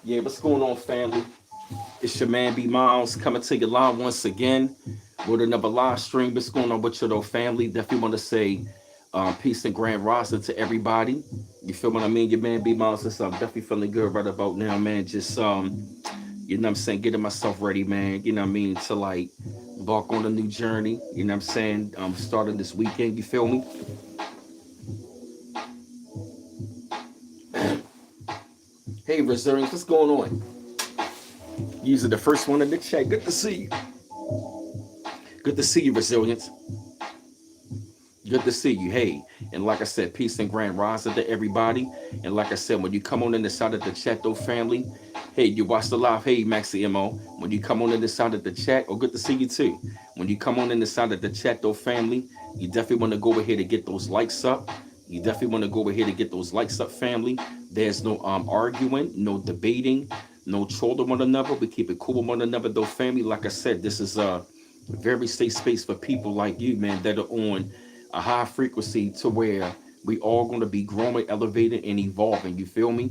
Yeah, what's going on, family? It's your man B Miles coming to you live once again with another live stream. What's going on with your little family? Definitely want to say peace and grand rising to everybody. You feel what I mean? Your man B Miles is definitely feeling good right about now, man. Just you know what I'm saying, getting myself ready, man. You know what I mean, to like embark on a new journey. You know what I'm saying? Starting this weekend. You feel me? Hey, Resilience, what's going on? Using the first one in the chat. Good to see you. Good to see you, Resilience. Good to see you. Hey, and like I said, peace and grand rising to everybody. And like I said, when you come on in the side of the chat, though, family, hey, you watch the live. Hey, Maxi Mo. When you come on in the side of the chat, oh, good to see you too. When you come on in the side of the chat, though, family, you definitely want to go ahead and get those likes up. You definitely want to go ahead and get those likes up, family. There's no arguing, no debating, no trolling one another. We keep it cool with one another, though, family. Like I said, this is a very safe space for people like you, man, that are on a high frequency to where we all going to be growing, elevating, and evolving. You feel me?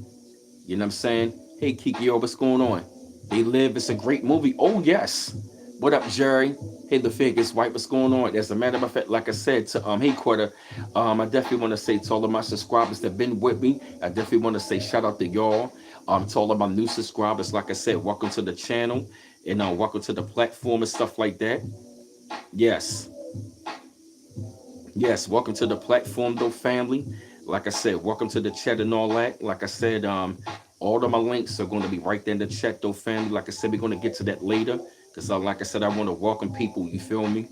You know what I'm saying? Hey, Kiki, what's going on? They Live. It's a great movie. Oh, yes. What up, Jerry? Hey, the figures, white. What's going on? As a matter of fact, like I said to hey Quarter, I definitely want to say to all of my subscribers that been with me, I definitely want to say shout out to y'all. To all of my new subscribers, like I said, welcome to the channel and welcome to the platform and stuff like that. Yes, yes, welcome to the platform, though, family. Like I said, welcome to the chat and all that. Like I said, all of my links are going to be right there in the chat, though, family. Like I said, we're going to get to that later because, like I said, I want to welcome people. You feel me?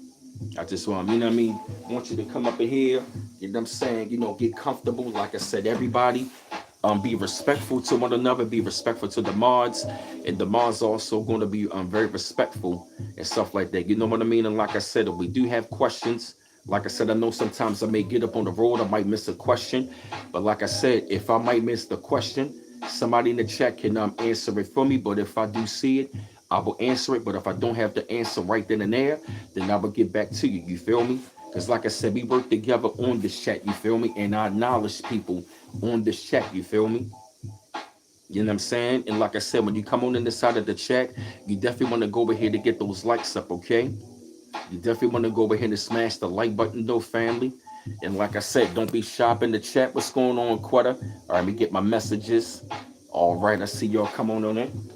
I just you know what I mean, want you to come up in here. You know what I'm saying? You know, get comfortable. Like I said, everybody, be respectful to one another. Be respectful to the mods, and the mods also going to be very respectful and stuff like that. You know what I mean? And like I said, if we do have questions, like I said, I know sometimes I may get up on the road, I might miss a question, but like I said, if I might miss the question, somebody in the chat can answer it for me. But if I do see it, I will answer it. But if I don't have the answer right then and there, then I will get back to you. You feel me? Because like I said, we work together on this chat. You feel me? And I acknowledge people on this chat. You feel me? You know what I'm saying? And like I said, when you come on in the side of the chat, you definitely want to go over here to get those likes up, okay? You definitely want to go over here and smash the like button, though, family. And like I said, don't be shy in the chat. What's going on, Quetta? All right, let me get my messages. All right, I see y'all. Come on in.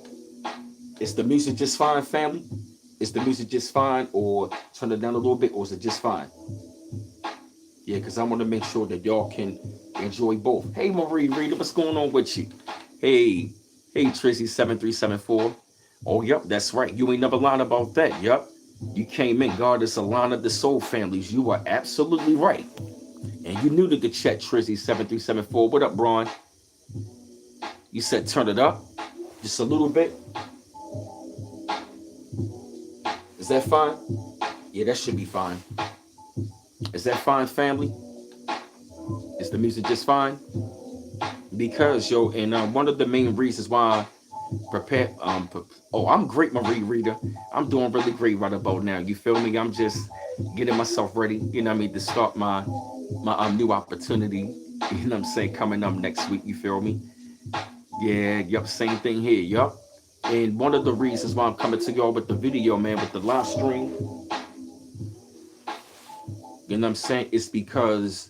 Is the music just fine, family? Is the music just fine, or turn it down a little bit, or is it just fine? Yeah, because I want to make sure that y'all can enjoy both. Hey, Marie Reader, what's going on with you? Hey, hey, Tracy7374. Oh, yep, that's right. You ain't never lied about that. Yep. You came in, God is a line of the soul families. You are absolutely right. And you new to the chat, Tracy7374. What up, Braun? You said turn it up just a little bit. Is that fine? Yeah, that should be fine. Is that fine, family? Is the music just fine? Because, yo, and one of the main reasons why I prepare, oh, I'm great, Marie Reader. I'm doing really great right about now. You feel me? I'm just getting myself ready, you know what I mean, to start my new opportunity, you know what I'm saying, coming up next week. You feel me? Yeah, yep, same thing here, yep. And one of the reasons why I'm coming to y'all with the video, man, with the live stream, you know what I'm saying, is because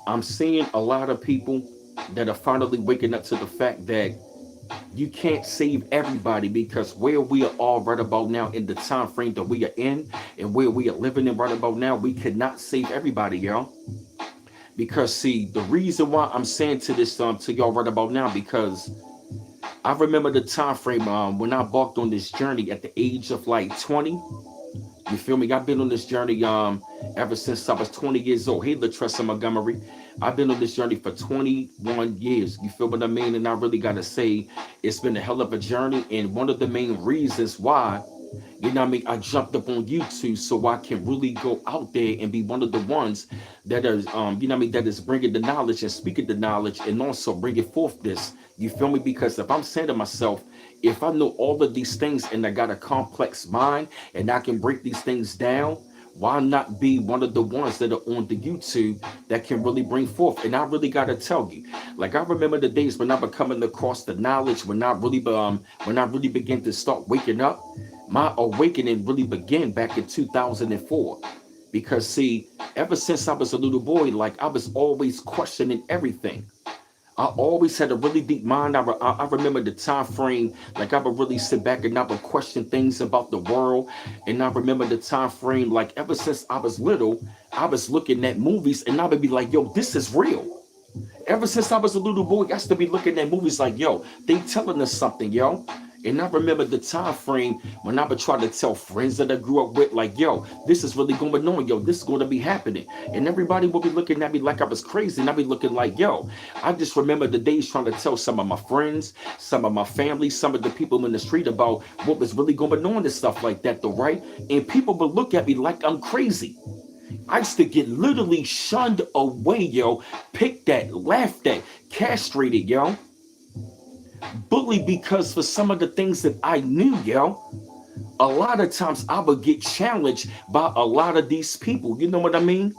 I'm seeing a lot of people that are finally waking up to the fact that you can't save everybody, because where we are all right about now in the time frame that we are in and where we are living in right about now, we cannot save everybody, y'all. Because see, the reason why I'm saying to this to y'all right about now, because I remember the time frame when I embarked on this journey at the age of like 20. You feel me? I've been on this journey ever since I was 20 years old. Hey, Latressa Montgomery. I've been on this journey for 21 years. You feel what I mean? And I really gotta say, it's been a hell of a journey. And one of the main reasons why, you know what I mean, I jumped up on YouTube so I can really go out there and be one of the ones that is, you know what I mean, that is bringing the knowledge and speaking the knowledge and also bringing forth this. You feel me? Because if I'm saying to myself, if I know all of these things and I got a complex mind and I can break these things down, Why not be one of the ones that are on the YouTube that can really bring forth? And I really gotta tell you, like I remember the days when I was coming across the knowledge, when I really began to start waking up. My awakening really began back in 2004. Because see, ever since I was a little boy, like I was always questioning everything. I always had a really deep mind. I remember the time frame, like I would really sit back and I would question things about the world. And I remember the time frame, like ever since I was little, I was looking at movies and I would be like, yo, this is real. Ever since I was a little boy, I used to be looking at movies like, yo, they telling us something, yo. And I remember the time frame when I would try to tell friends that I grew up with, like, yo, this is really going on, yo, this is going to be happening. And everybody would be looking at me like I was crazy. And I'd be looking like, yo, I just remember the days trying to tell some of my friends, some of my family, some of the people in the street about what was really going on and stuff like that, though, right? And people would look at me like I'm crazy. I used to get literally shunned away, yo, picked at, laughed at, castrated, yo, bullied because for some of the things that I knew, yo, a lot of times I would get challenged by a lot of these people. You know what I mean?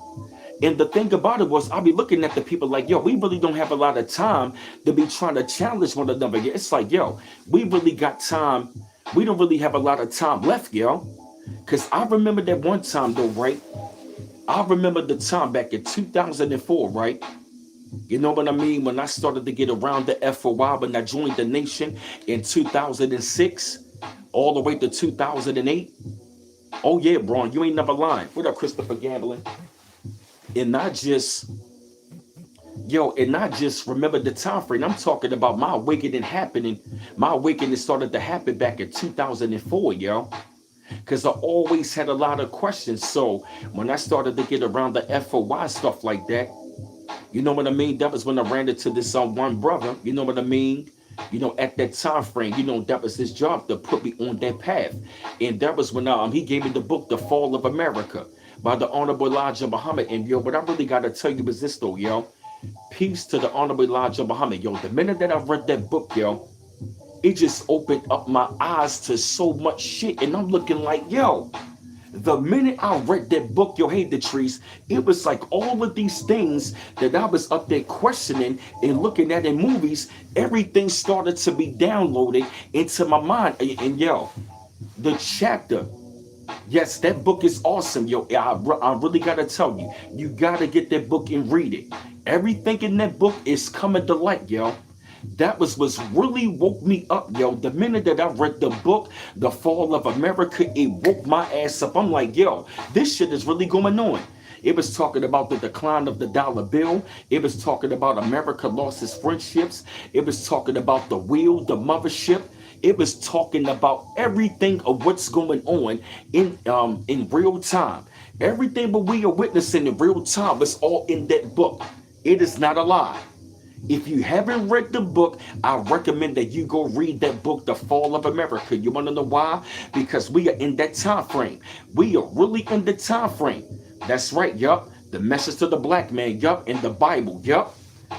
And the thing about it was, I'll be looking at the people like, yo, we really don't have a lot of time to be trying to challenge one another. It's like, yo, we really got time. We don't really have a lot of time left, yo. Because I remember that one time, though, right? I remember the time back in 2004, right? You know what I mean? When I started to get around the F for a while, when I joined the nation in 2006, all the way to 2008. Oh, yeah, Braun, you ain't never lying. What up, Christopher Gambling? And I just, and I just remember the time frame. I'm talking about my awakening happening. My awakening started to happen back in 2004, yo. Because I always had a lot of questions. So when I started to get around the FOY stuff like that, you know what I mean? That was when I ran into this one brother. You know what I mean? At that time frame, that was his job to put me on that path. And that was when he gave me the book, The Fall of America, by the Honorable Elijah Muhammad. And yo, what I really got to tell you is this though, yo. Peace to the Honorable Elijah Muhammad. Yo, the minute that I read that book, yo, it just opened up my eyes to so much shit. And I'm looking like, yo, the minute I read that book, yo, hey, Detrice, it was like all of these things that I was up there questioning and looking at in movies, everything started to be downloaded into my mind. And yo, the chapter, yes, that book is awesome, yo. I really got to tell you, you got to get that book and read it. Everything in that book is coming to light, yo. That was what's really woke me up, yo. The minute that I read the book, The Fall of America, it woke my ass up. I'm like, yo, this shit is really going on. It was talking about the decline of the dollar bill. It was talking about America lost its friendships. It was talking about the wheel, the mothership. It was talking about everything of what's going on in real time. Everything that we are witnessing in real time is all in that book. It is not a lie. If you haven't read the book, I recommend that you go read that book, The Fall of America. You want to know why? Because we are in that time frame. We are really in the time frame. That's right, yup. The message to the black man, yup, in the Bible, yup.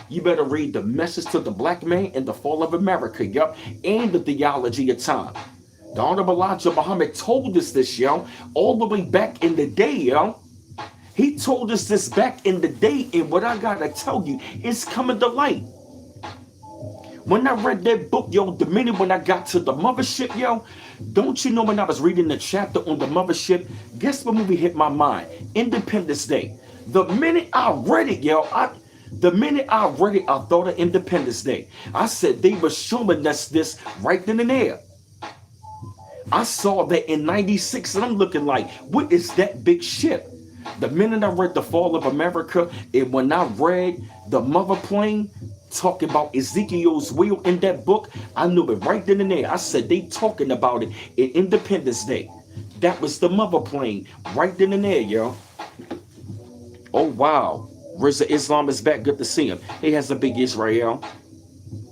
You better read the message to the black man in The Fall of America, yup, and the theology of time. The Honorable Elijah Muhammad told us this, yo, all the way back in the day, yo. He told us this back in the day, and what I gotta tell you, it's coming to light. When I read that book, yo, the minute when I got to the mothership, yo, don't you know when I was reading the chapter on the mothership, guess what movie hit my mind? Independence Day. The minute I read it, yo, I thought of Independence Day. I said they were showing us this right then and there. I saw that in 96, and I'm looking like, what is that big ship? The minute I read The Fall of America, and when I read the mother plane talking about Ezekiel's wheel in that book, I knew it right then and there. I said they talking about it in Independence Day. That was the mother plane right then and there, yo. Oh, wow. Rizza Islam is back. Good to see him. He has a big Israel.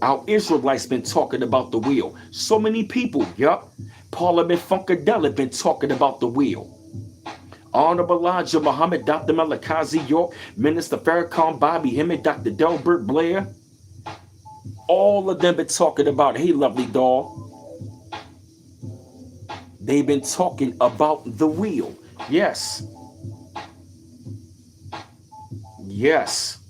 Our Israelites been talking about the wheel. So many people, yup. Parliament Funkadelic been talking about the wheel. Honorable Elijah Muhammad, Dr. Malakazi York, Minister Farrakhan, Bobby Hemmett, Dr. Delbert Blair. All of them been talking about, hey, lovely doll. They've been talking about the wheel. Yes. Yes.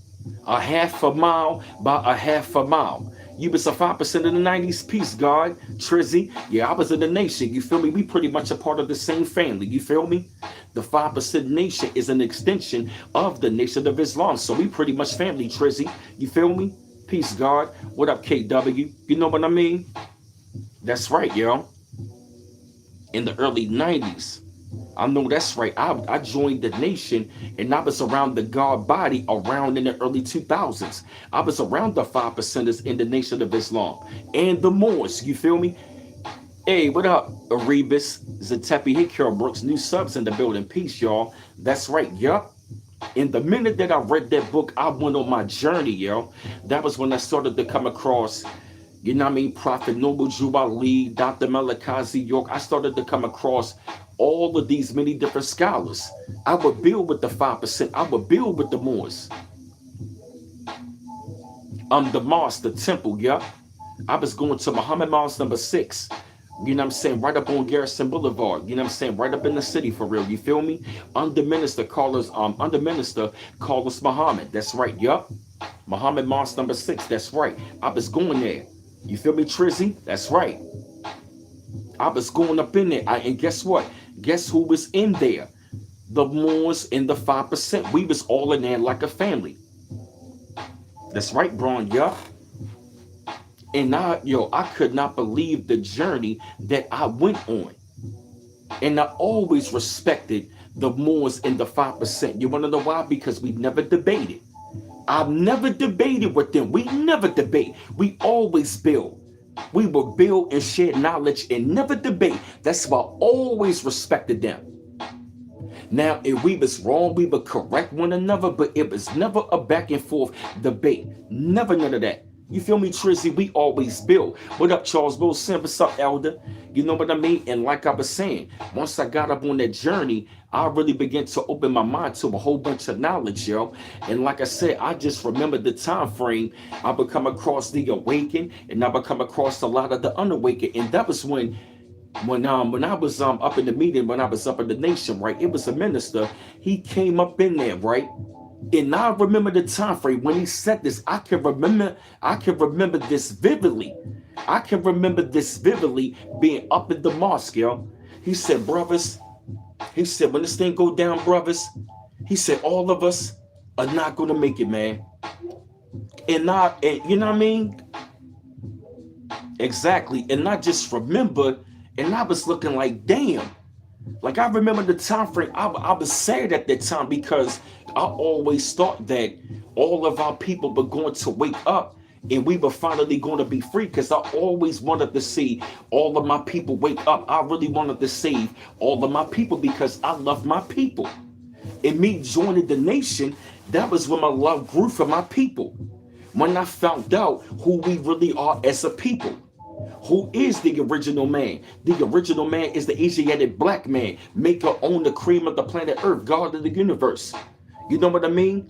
A half a mile by a half a mile. You was a 5% of the 90s piece, God. Trizzy. Yeah, I was in the nation. You feel me? We pretty much a part of the same family. You feel me? The 5% nation is an extension of the Nation of Islam. So we pretty much family, Trizzy. You feel me? Peace, God. What up, KW? You know what I mean? That's right, yo. In the early 90s. I know that's right. I joined the nation and I was around the God body around in the early 2000s. I was around the 5%ers in the Nation of Islam and the Moors. You feel me? Hey, what up, Erebus, Zatepi? Hey, Carol Brooks, new subs in the building. Peace, y'all. That's right. Yup. In the minute that I read that book, I went on my journey, yo. That was when I started to come across, you know what I mean, Prophet Noble Drew Ali, Dr. Malachi York. I started to come across all of these many different scholars. I would build with the 5%. I would build with the Moors. The mosque, the temple, yeah. I was going to Muhammad Mosque number 6. You know what I'm saying? Right up on Garrison Boulevard. You know what I'm saying? Right up in the city for real. You feel me? Under Minister Carlos Muhammad. That's right. Yup. Muhammad Mosque number 6. That's right. I was going there. You feel me, Trizzy? That's right. I was going up in there. And guess what? Guess who was in there? The Moors and the 5%. We was all in there like a family. That's right, Braun. Yup. And I could not believe the journey that I went on. And I always respected the Moors and the 5%. You want to know why? Because we never debated. I've never debated with them. We never debate. We always build. We will build and share knowledge and never debate. That's why I always respected them. Now, if we was wrong, we would correct one another, but it was never a back and forth debate. Never none of that. You feel me, Trizzy? We always build. What up, Charles Wilson? What's up, Elder? You know what I mean? And like I was saying, once I got up on that journey, I really began to open my mind to a whole bunch of knowledge, yo. And like I said, I just remember the time frame. I would come across the awakened, and I would come across a lot of the unawakened. And that was when I was up in the meeting, when I was up in the nation, right? It was a minister. He came up in there, right? And I remember the time frame when he said this. I can remember this vividly. I can remember this vividly being up in the mosque, yo. He said, brothers, he said, when this thing go down, brothers, he said, all of us are not gonna make it, man. And you know what I mean? Exactly. And I just remember, and I was looking like, damn. Like, I remember the time frame. I was sad at that time because I always thought that all of our people were going to wake up and we were finally going to be free, because I always wanted to see all of my people wake up. I really wanted to save all of my people because I love my people. And me joining the nation, that was when my love grew for my people. When I found out who we really are as a people. Who is the original man? The original man is the Asiatic black man, maker, own the cream of the planet Earth, God of the universe. You know what I mean?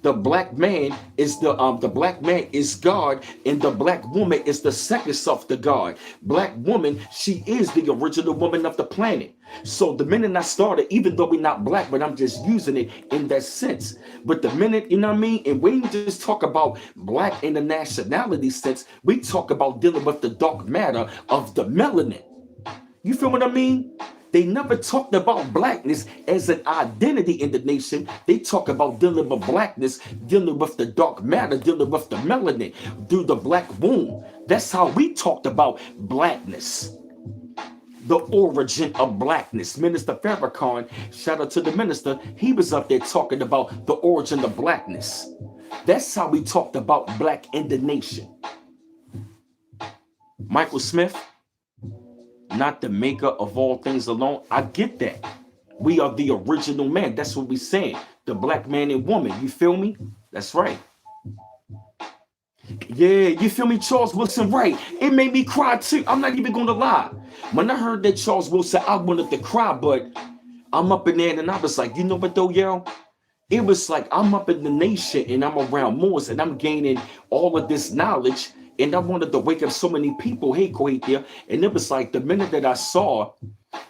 The black man is the black man is God, and the black woman is the second self to God. Black woman, she is the original woman of the planet. So the minute I started, even though we're not black, but I'm just using it in that sense. But the minute, you know what I mean? And we didn't just talk about black in the nationality sense. We talk about dealing with the dark matter of the melanin. You feel what I mean? They never talked about blackness as an identity in the nation. They talk about dealing with blackness, dealing with the dark matter, dealing with the melanin through the black womb. That's how we talked about blackness. The origin of blackness. Minister Farrakhan, shout out to the minister, he was up there talking about the origin of blackness. That's how we talked about black in the nation. Michael Smith, not the maker of all things alone. I get that. We are the original man. That's what we're saying. The black man and woman. You feel me? That's right. Yeah, you feel me, Charles Wilson? Right. It made me cry too. I'm not even going to lie. When I heard that Charles Wilson, I wanted to cry, but I'm up in there and I was like, you know what though, yo? It was like I'm up in the nation and I'm around Moors and I'm gaining all of this knowledge. And I wanted to wake up so many people. Hey, Koethia. And it was like the minute that I saw,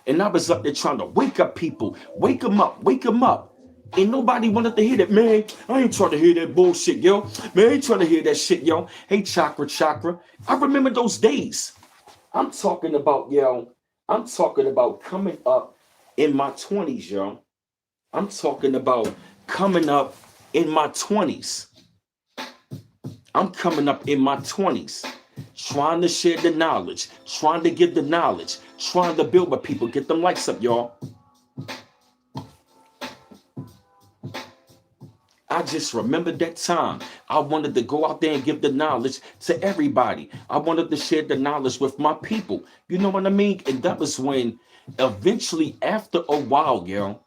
and I was up there trying to wake up people. Wake them up. Wake them up. And nobody wanted to hear that, man. I ain't trying to hear that bullshit, yo. Man, I ain't trying to hear that shit, yo. Hey, Chakra. I remember those days. I'm talking about, yo. I'm talking about coming up in my 20s, yo. I'm talking about coming up in my 20s. I'm coming up in my 20s, trying to share the knowledge, trying to give the knowledge, trying to build my people. Get them likes up, y'all. I just remember that time. I wanted to go out there and give the knowledge to everybody. I wanted to share the knowledge with my people. You know what I mean? And that was when eventually, after a while, yo,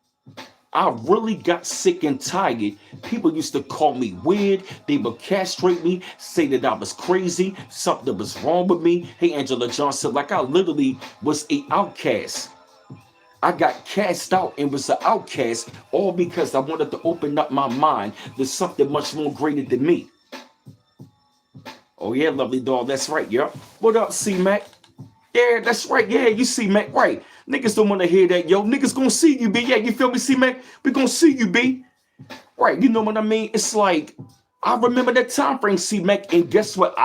I really got sick and tired. People used to call me weird. They would castrate me, say that I was crazy, something was wrong with me. Hey, Angela Johnson, like I literally was an outcast. I got cast out and was an outcast, all because I wanted to open up my mind to something much more greater than me. Oh yeah, lovely doll, that's right, yeah. What up, C-Mac? Yeah, that's right, yeah, you C-Mac, right. Niggas don't want to hear that, yo. Niggas gonna see you, B. Yeah, you feel me, C-Mac? We gonna see you, B. Right, you know what I mean? It's like, I remember that time frame, C-Mac, and guess what,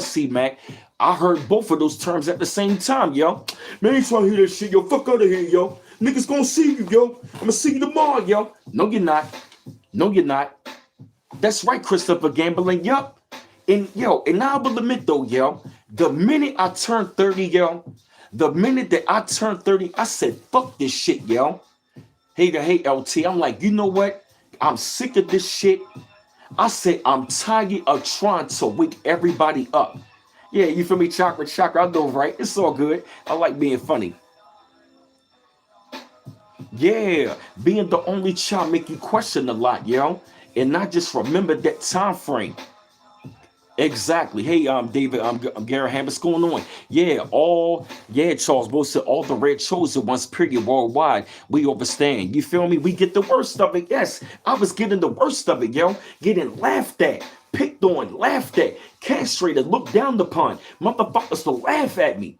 C-Mac? I heard both of those terms at the same time, yo. Man, you trying to hear that shit, yo. Fuck out of here, yo. Niggas gonna see you, yo. I'm gonna see you tomorrow, yo. No, you're not. No, you're not. That's right, Christopher Gambling, yup. And, yo, and I will admit, though, yo, the minute I turned 30, yo, the minute that I turned 30, I said, fuck this shit, yo. Hey, LT, I'm like, you know what? I'm sick of this shit. I said, I'm tired of trying to wake everybody up. Yeah, you feel me? Chakra. I know, right? It's all good. I like being funny. Yeah, being the only child make you question a lot, yo. And not just remember that time frame. Exactly. Hey, David, I'm Gary Ham. What's going on? Yeah, Charles Wilson, all the red chosen ones, period, worldwide. We overstand. You feel me? We get the worst of it. Yes, I was getting the worst of it, yo. Getting laughed at, picked on, laughed at, castrated, looked down upon. Motherfuckers will laugh at me.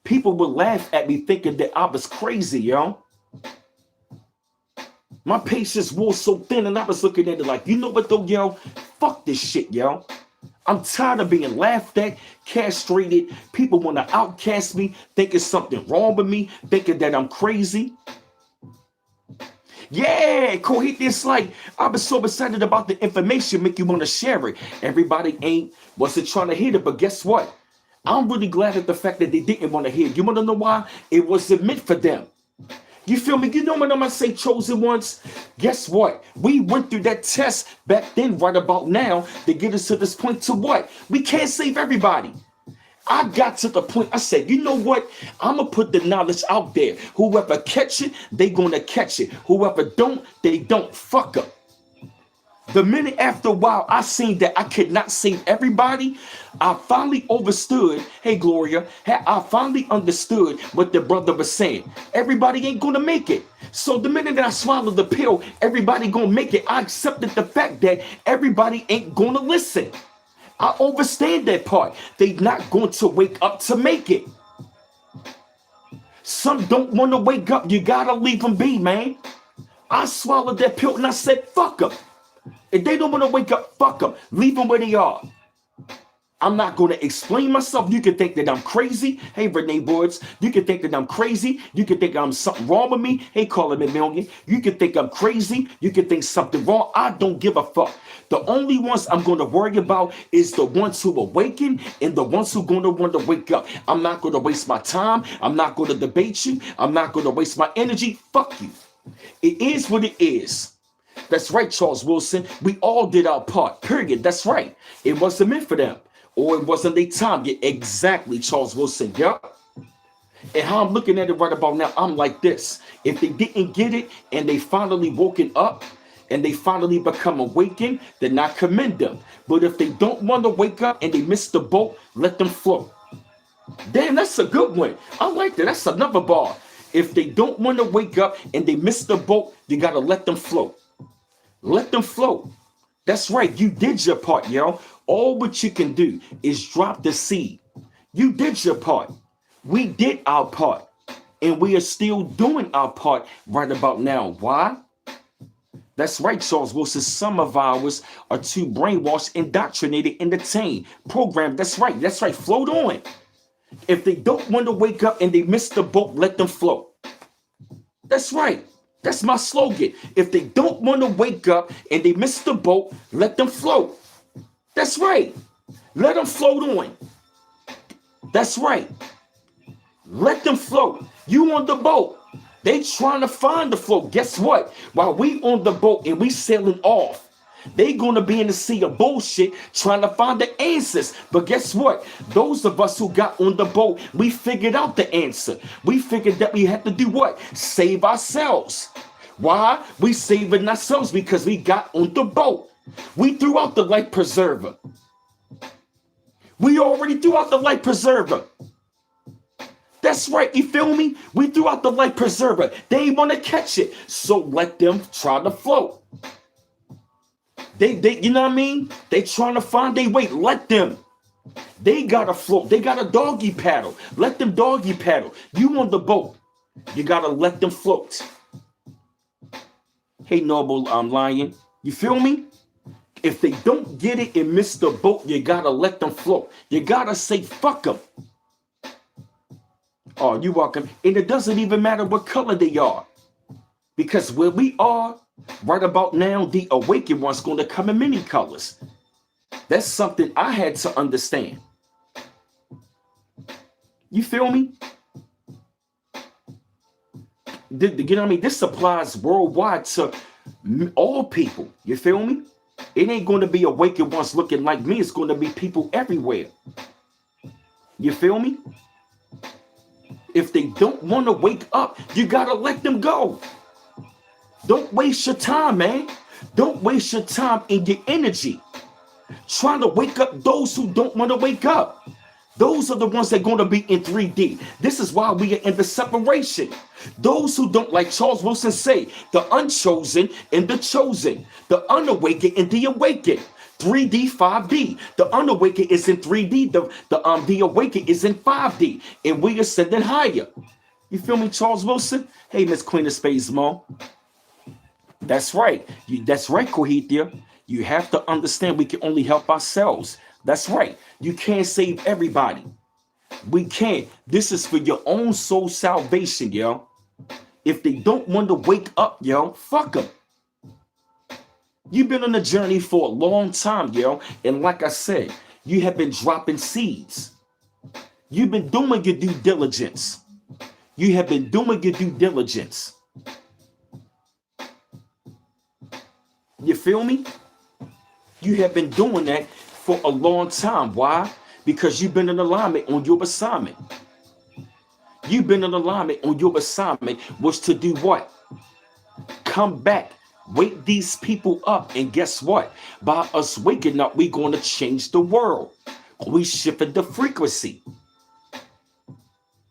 People would laugh at me thinking that I was crazy, yo. My patience wore so thin, and I was looking at it like, you know what though, yo? Fuck this shit, yo. I'm tired of being laughed at, castrated. People want to outcast me, thinking something wrong with me, thinking that I'm crazy. Yeah, cool. It's like I was so excited about the information, make you want to share it. Everybody wasn't trying to hear it, but guess what? I'm really glad at the fact that they didn't want to hear it. You want to know why? It wasn't meant for them. You feel me? You know when I'm gonna say chosen ones? Guess what? We went through that test back then, right about now, to get us to this point to what? We can't save everybody. I got to the point, I said, you know what? I'm gonna put the knowledge out there. Whoever catch it, they gonna catch it. Whoever don't, they don't. Fuck up. The minute after a while, I seen that I could not save everybody. I finally understood. Hey, Gloria, I finally understood what the brother was saying. Everybody ain't gonna make it. So the minute that I swallowed the pill, everybody gonna make it. I accepted the fact that everybody ain't gonna listen. I understand that part. They not going to wake up to make it. Some don't want to wake up. You gotta leave them be, man. I swallowed that pill and I said, fuck them. If they don't want to wake up, fuck them. Leave them where they are. I'm not going to explain myself. You can think that I'm crazy. Hey, Renee Boards. You can think that I'm crazy. You can think I'm something wrong with me. Hey, Carla McMillian. You can think I'm crazy. You can think something wrong. I don't give a fuck. The only ones I'm going to worry about is the ones who awaken and the ones who are going to want to wake up. I'm not going to waste my time. I'm not going to debate you. I'm not going to waste my energy. Fuck you. It is what it is. That's right, Charles Wilson. We all did our part, period. That's right. It wasn't meant for them. Or it wasn't their time. Yeah, exactly, Charles Wilson. Yup. And how I'm looking at it right about now, I'm like this. If they didn't get it and they finally woken up and they finally become awakened, then I commend them. But if they don't want to wake up and they miss the boat, let them float. Damn, that's a good one. I like that. That's another bar. If they don't want to wake up and they miss the boat, you got to let them float. Let them float. That's right. You did your part, yo. All what you can do is drop the seed. You did your part. We did our part. And we are still doing our part right about now. Why? That's right, Charles Wilson. Some of ours are too brainwashed, indoctrinated, entertained, programmed. That's right. That's right. Float on. If they don't want to wake up and they miss the boat, let them float. That's right. That's my slogan. If they don't want to wake up and they miss the boat, let them float. That's right. Let them float on. That's right. Let them float. You on the boat. They trying to find the float. Guess what? While we on the boat and we sailing off, they gonna be in the sea of bullshit trying to find the answers. But guess what? Those of us who got on the boat, we figured out the answer. We figured that we had to do what? Save ourselves. Why? We saving ourselves because we got on the boat. We threw out the life preserver. We already threw out the life preserver. That's right, you feel me? We threw out the life preserver. They ain't want to catch it, so let them try to float. They, you know what I mean? They trying to find their way. Let them. They gotta float. They got a doggy paddle. Let them doggy paddle. You on the boat. You gotta let them float. Hey, Noble Lion, you feel me? If they don't get it and miss the boat, you gotta let them float. You gotta say fuck them. Oh, you welcome. And it doesn't even matter what color they are. Because where we are, right about now, the awakened one's going to come in many colors. That's something I had to understand. You feel me? You know what I mean? This applies worldwide to all people. You feel me? It ain't going to be awakened ones looking like me. It's going to be people everywhere. You feel me? If they don't want to wake up, you got to let them go. Don't waste your time, man. Don't waste your time and your energy trying to wake up those who don't want to wake up. Those are the ones that are going to be in 3D. This is why we are in the separation. Those who don't, like Charles Wilson say, the unchosen and the chosen, the unawakened and the awakened. 3D, 5D. The unawakened is in 3D. The awakened is in 5D. And we are ascending higher. You feel me, Charles Wilson? Hey, Miss Queen of Spades, Mo. That's right. That's right, Cohethia. You have to understand we can only help ourselves. That's right. You can't save everybody. We can't. This is for your own soul salvation, yo. If they don't want to wake up, yo, fuck them. You've been on a journey for a long time, yo. And like I said, you have been dropping seeds. You've been doing your due diligence. You have been doing your due diligence. You feel me? You have been doing that for a long time. Why? Because you've been in alignment on your assignment. You've been in alignment on your assignment was to do what? Come back. Wake these people up. And guess what? By us waking up, we're going to change the world. We shifted the frequency.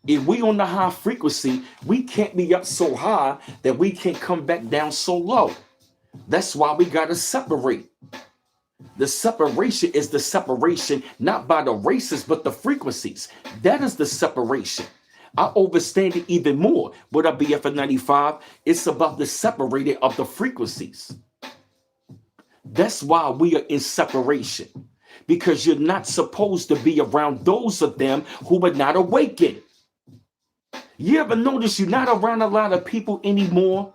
If we on the high frequency, we can't be up so high that we can't come back down so low. That's why we got to separate. The separation is the separation, not by the races, but the frequencies. That is the separation. I understand it even more. With our BF 95, it's about the separating of the frequencies. That's why we are in separation. Because you're not supposed to be around those of them who are not awakened. You ever notice you're not around a lot of people anymore?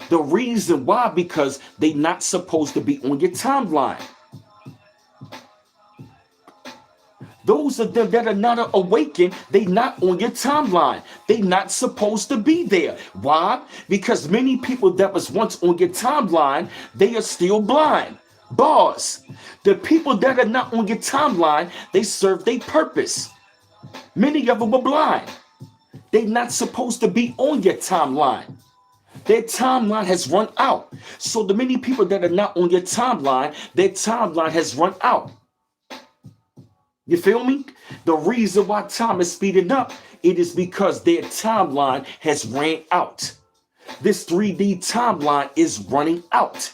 The reason why, because they're not supposed to be on your timeline. Those of them that are not awakened, they not on your timeline. They not supposed to be there. Why? Because many people that was once on your timeline, they are still blind. Bars. The people that are not on your timeline, they serve their purpose. Many of them were blind. They not supposed to be on your timeline. Their timeline has run out. So the many people that are not on your timeline, their timeline has run out. You feel me? The reason why time is speeding up, it is because their timeline has ran out. This 3D timeline is running out.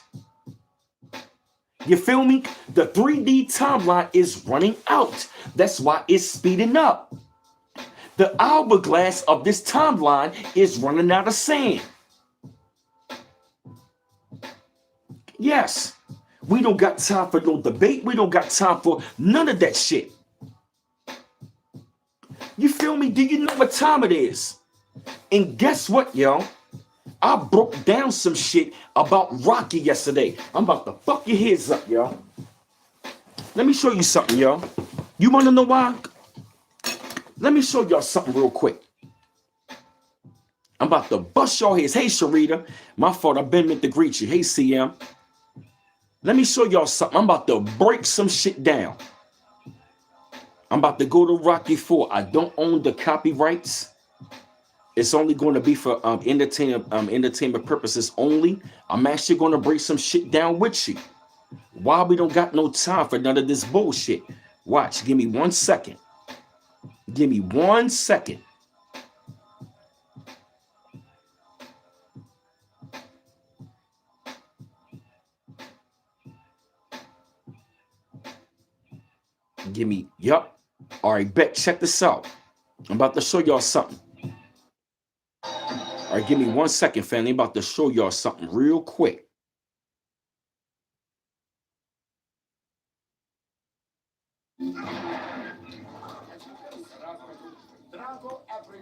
You feel me? The 3D timeline is running out. That's why it's speeding up. The hourglass of this timeline is running out of sand. Yes. We don't got time for no debate. We don't got time for none of that shit. You feel me? Do you know what time it is? And guess what, yo? I broke down some shit about Rocky yesterday. I'm about to fuck your heads up, yo. Let me show you something, yo. You want to know why? Let me show y'all something real quick. I'm about to bust your heads. Hey, Sharita. My fault. I've been meant to greet you. Hey, CM. Let me show y'all something. I'm about to break some shit down. I'm about to go to Rocky 4. I don't own the copyrights. It's only going to be for entertainment purposes only. I'm actually going to break some shit down with you. Why we don't got no time for none of this bullshit? Watch. Give me 1 second. Give me 1 second. Give me, yup. All right, bet. Check this out. I'm about to show y'all something. All right, give me 1 second, family. I'm about to show y'all something real quick.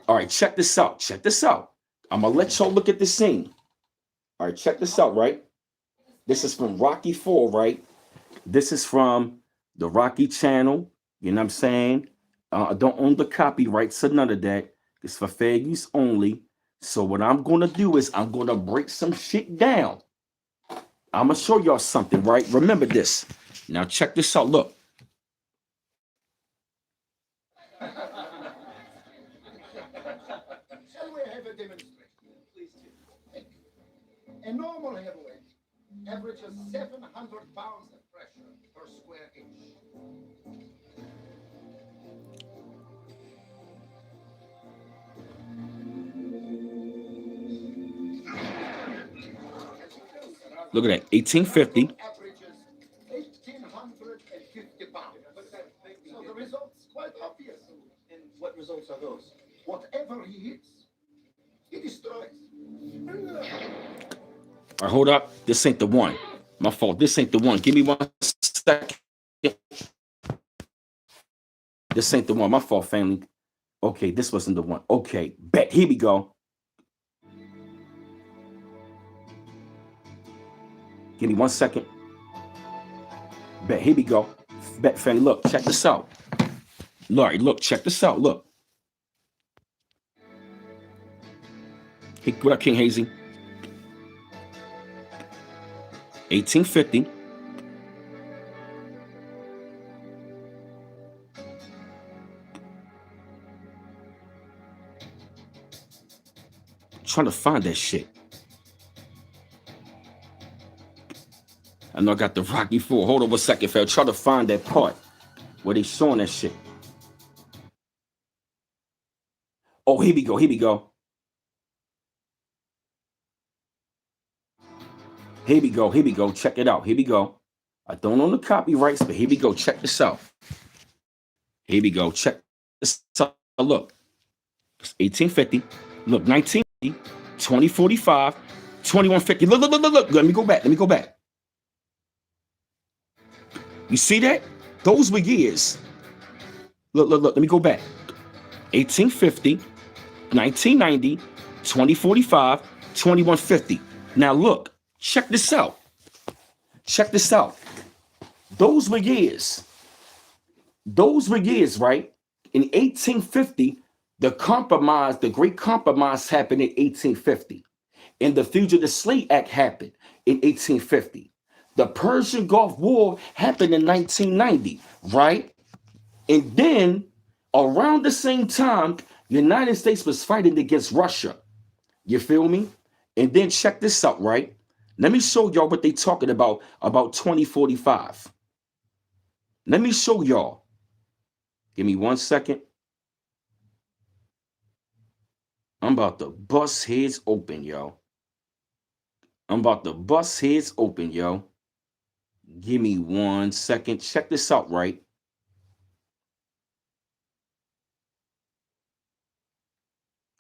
All right, check this out. Check this out. I'm going to let y'all look at the scene. All right, check this out, right? This is from Rocky 4, right? This is from the Rocky channel. You know what I'm saying? I don't own the copyrights or none of that. It's for fair use only. So what I'm going to do is I'm going to break some shit down. I'm going to show y'all something, right? Remember this. Now check this out. Look. Shall we have a demonstration? Please do. A normal heavyweight averages 700 pounds of pressure per square inch. Look at that. 1850. Averages 1,850 pounds. So the result's quite obvious. And what results are those? Whatever he hits, he destroys. All right, hold up. This ain't the one. My fault. This ain't the one. Give me 1 second. This ain't the one. My fault, family. Okay, this wasn't the one. Okay, bet. Here we go. Give me 1 second. Bet. Here we go. Bet, family. Look, check this out. Larry, look, check this out. Look. Hey, what up, King Hazy? 1850. Trying to find that shit. I know I got the Rocky 4. Hold on 1 second, fam. Try to find that part where they showing that shit. Oh, here we go. Here we go. Here we go. Here we go. Check it out. Here we go. I don't own the copyrights, but here we go. Check this out. Here we go. Check this out. Look. It's 1850. Look, 1950, 2045, 2150. Look, look, look, look, look. Let me go back. Let me go back. You see that? Those were years. Look, look, look. Let me go back. 1850, 1990, 2045, 2150. Now look, check this out. Check this out. Those were years. Those were years, right? In 1850, the compromise, the great compromise happened in 1850. And the Fugitive Slave Act happened in 1850. The Persian Gulf War happened in 1990, right? And then around the same time, the United States was fighting against Russia. You feel me? And then check this out, right? Let me show y'all what they talking about 2045. Let me show y'all. Give me 1 second. I'm about to bust heads open, yo. I'm about to bust heads open, yo. Give me 1 second. Check this out, right?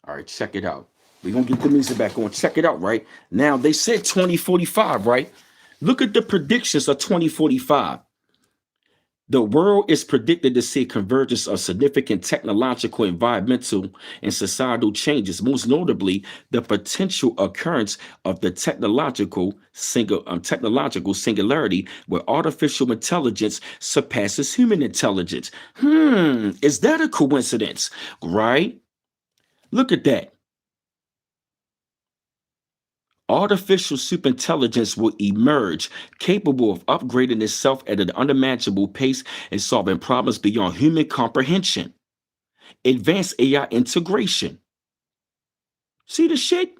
All right, check it out. We're going to get the music back on. Check it out, right? Now, they said 2045, right? Look at the predictions of 2045. The world is predicted to see a convergence of significant technological, environmental, and societal changes, most notably the potential occurrence of the technological singularity where artificial intelligence surpasses human intelligence. Is that a coincidence? Right? Look at that. Artificial superintelligence will emerge, capable of upgrading itself at an unimaginable pace and solving problems beyond human comprehension. Advanced AI integration. See the shit?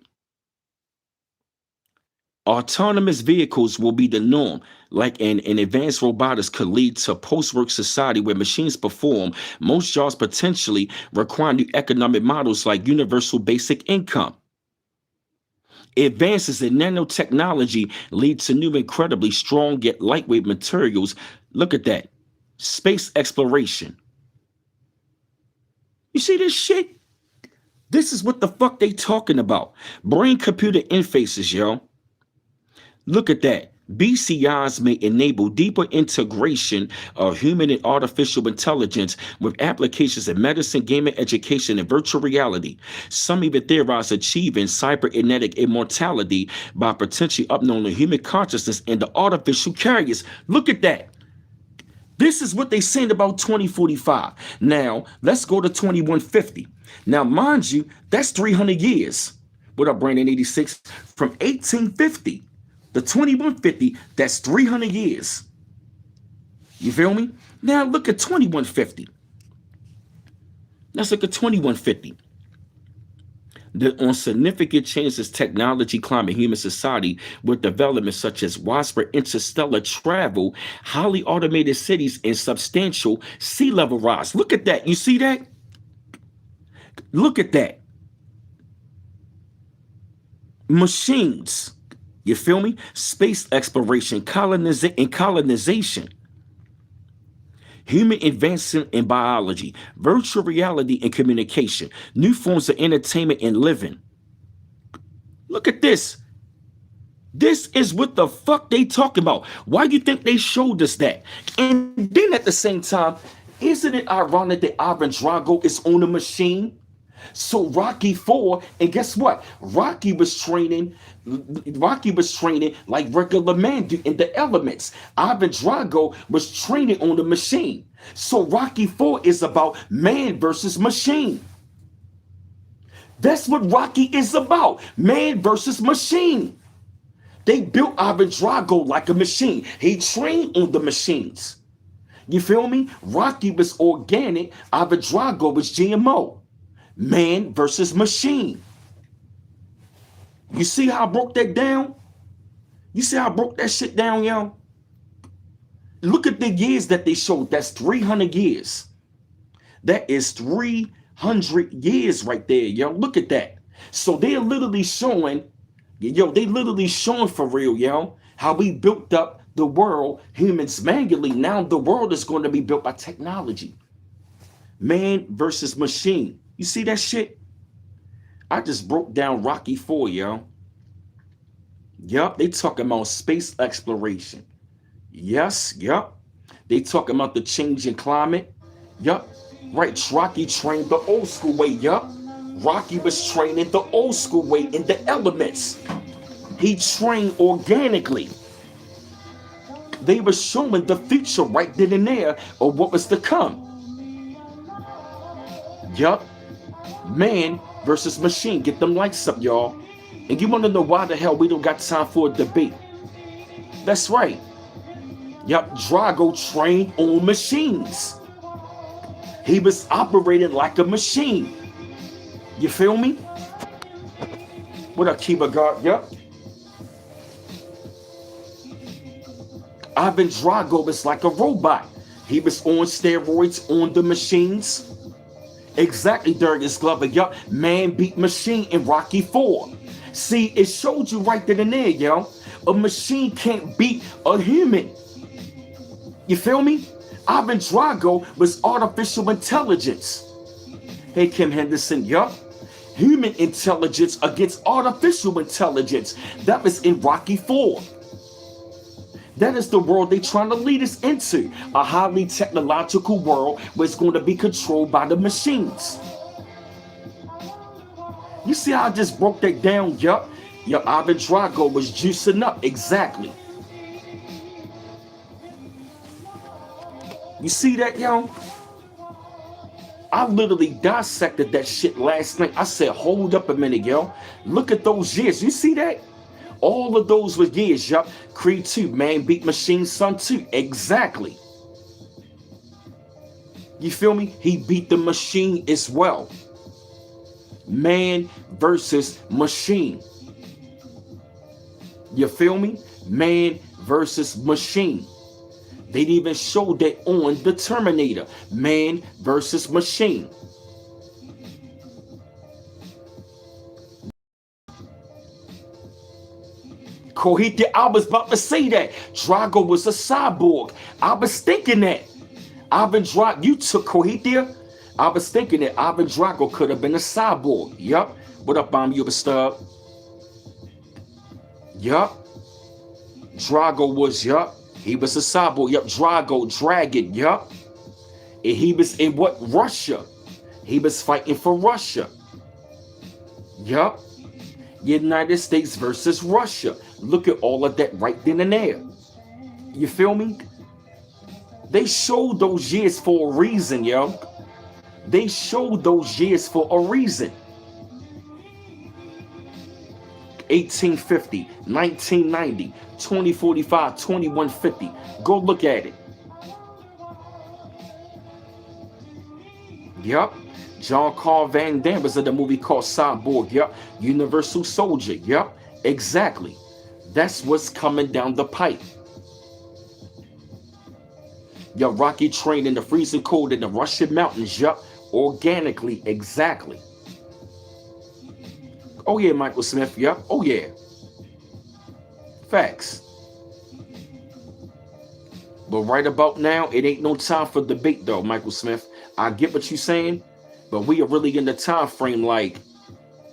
Autonomous vehicles will be the norm, like an advanced robotics could lead to post-work society where machines perform most jobs, potentially requiring new economic models like universal basic income. Advances in nanotechnology lead to new, incredibly strong yet lightweight materials. Look at that. Space exploration. You see this shit? This is what the fuck they talking about. Brain-computer interfaces, yo. Look at that. BCIs may enable deeper integration of human and artificial intelligence with applications in medicine, gaming, education, and virtual reality. Some even theorize achieving cybernetic immortality by potentially uploading human consciousness into artificial carriers. Look at that. This is what they saying about 2045. Now, let's go to 2150. Now, mind you, that's 300 years. What up, Brandon 86? From 1850 to 2150, that's 300 years. You feel me? Now look at 2150. Let's look at 2150. On significant changes, technology, climate, human society, with developments such as widespread interstellar travel, highly automated cities, and substantial sea level rise. Look at that. You see that? Look at that. Machines. You feel me? Space exploration, colonization. Human advancement in biology, virtual reality and communication, new forms of entertainment and living. Look at this. This is what the fuck they talking about. Why do you think they showed us that? And then at the same time, isn't it ironic that Ivan Drago is on a machine? So Rocky 4, and guess what? Rocky was training like regular man do in the elements. Ivan Drago was training on the machine. So Rocky 4 is about man versus machine. That's what Rocky is about. Man versus machine. They built Ivan Drago like a machine. He trained on the machines. You feel me? Rocky was organic. Ivan Drago was GMO. Man versus machine. You see how I broke that down? You see how I broke that shit down, yo? Look at the years that they showed. That's 300 years. That is 300 years right there, yo. Look at that. So they're literally showing, for real, yo, how we built up the world, humans manually. Now the world is going to be built by technology. Man versus machine. You see that shit? I just broke down Rocky 4, yo. Yup, they talking about space exploration. Yes, yup. They talking about the changing climate. Yup. Right, Rocky trained the old school way, yup. Rocky was training the old school way in the elements. He trained organically. They were showing the future right then and there of what was to come. Yup. Man versus machine. Get them lights up, y'all. And you want to know why the hell we don't got time for a debate? That's right. Yup, Drago trained on machines. He was operating like a machine. You feel me? What up, Kiba God? Yup. Ivan Drago was like a robot. He was on steroids on the machines. Exactly, Darius Glover. Yup, man beat machine in Rocky 4. See, it showed you right then and there, yo. A machine can't beat a human. You feel me? Ivan Drago was artificial intelligence. Hey, Kim Henderson, yup. Human intelligence against artificial intelligence. That was in Rocky 4. That is the world they're trying to lead us into. A highly technological world where it's going to be controlled by the machines. You see how I just broke that down? Yup. Yup, Ivan Drago was juicing up. Exactly. You see that, yo? I literally dissected that shit last night. I said, hold up a minute, yo. Look at those years. You see that? All of those were years, yup. Creed 2, Man Beat Machine, Son 2. Exactly. You feel me? He beat the machine as well. Man versus machine. You feel me? Man versus machine. They even showed that on the Terminator. Man versus machine. Kohite, I was about to say that. Drago was a cyborg. I was thinking that. Ivan Drago, you took Kohite. I was thinking that Ivan Drago could have been a cyborg. Yup. What up, Bomb? You a stub? Yup. Drago was, yup. He was a cyborg. Yup. Drago, Dragon. Yup. And he was in what? Russia. He was fighting for Russia. Yup. United States versus Russia. Look at all of that right then and there. You feel me? They showed those years for a reason, yo. They showed those years for a reason. 1850, 1990, 2045, 2150. Go look at it. Yup. John Carl Van Damme was in a movie called Cyborg. Yup. Universal Soldier. Yup. Exactly. That's what's coming down the pipe. Your Rocky train in the freezing cold in the Russian mountains. Yup. Organically. Exactly. Oh yeah, Michael Smith. Yup. Oh yeah. Facts. But right about now, it ain't no time for debate though, Michael Smith. I get what you're saying, but we are really in the time frame like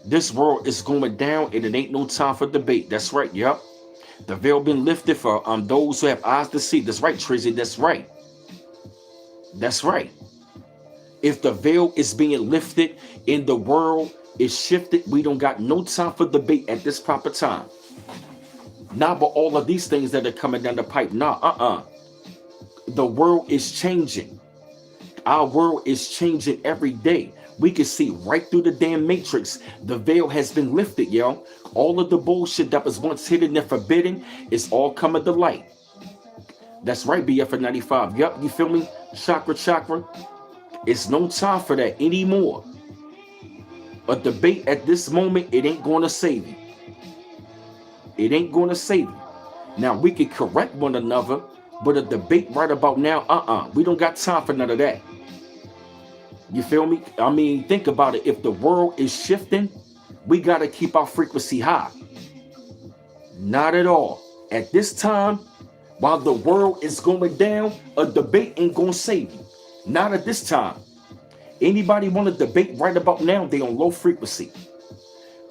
this world is going down and it ain't no time for debate. That's right. Yup. The veil been lifted for those who have eyes to see. That's right, Trizzy. That's right. That's right. If the veil is being lifted and the world is shifted, we don't got no time for debate at this proper time. Not but all of these things that are coming down the pipe. Nah, The world is changing. Our world is changing every day. We can see right through the damn matrix. The veil has been lifted, yo. All of the bullshit that was once hidden and forbidden is all coming to light. That's right, BF 95. Yup, you feel me? Chakra. It's no time for that anymore. A debate at this moment, it ain't going to save you. It ain't going to save you. Now, we can correct one another, but a debate right about now, we don't got time for none of that. You feel me? I mean, think about it. If the world is shifting, we got to keep our frequency high. Not at all. At this time, while the world is going down, a debate ain't going to save you. Not at this time. Anybody want to debate right about now, they on low frequency.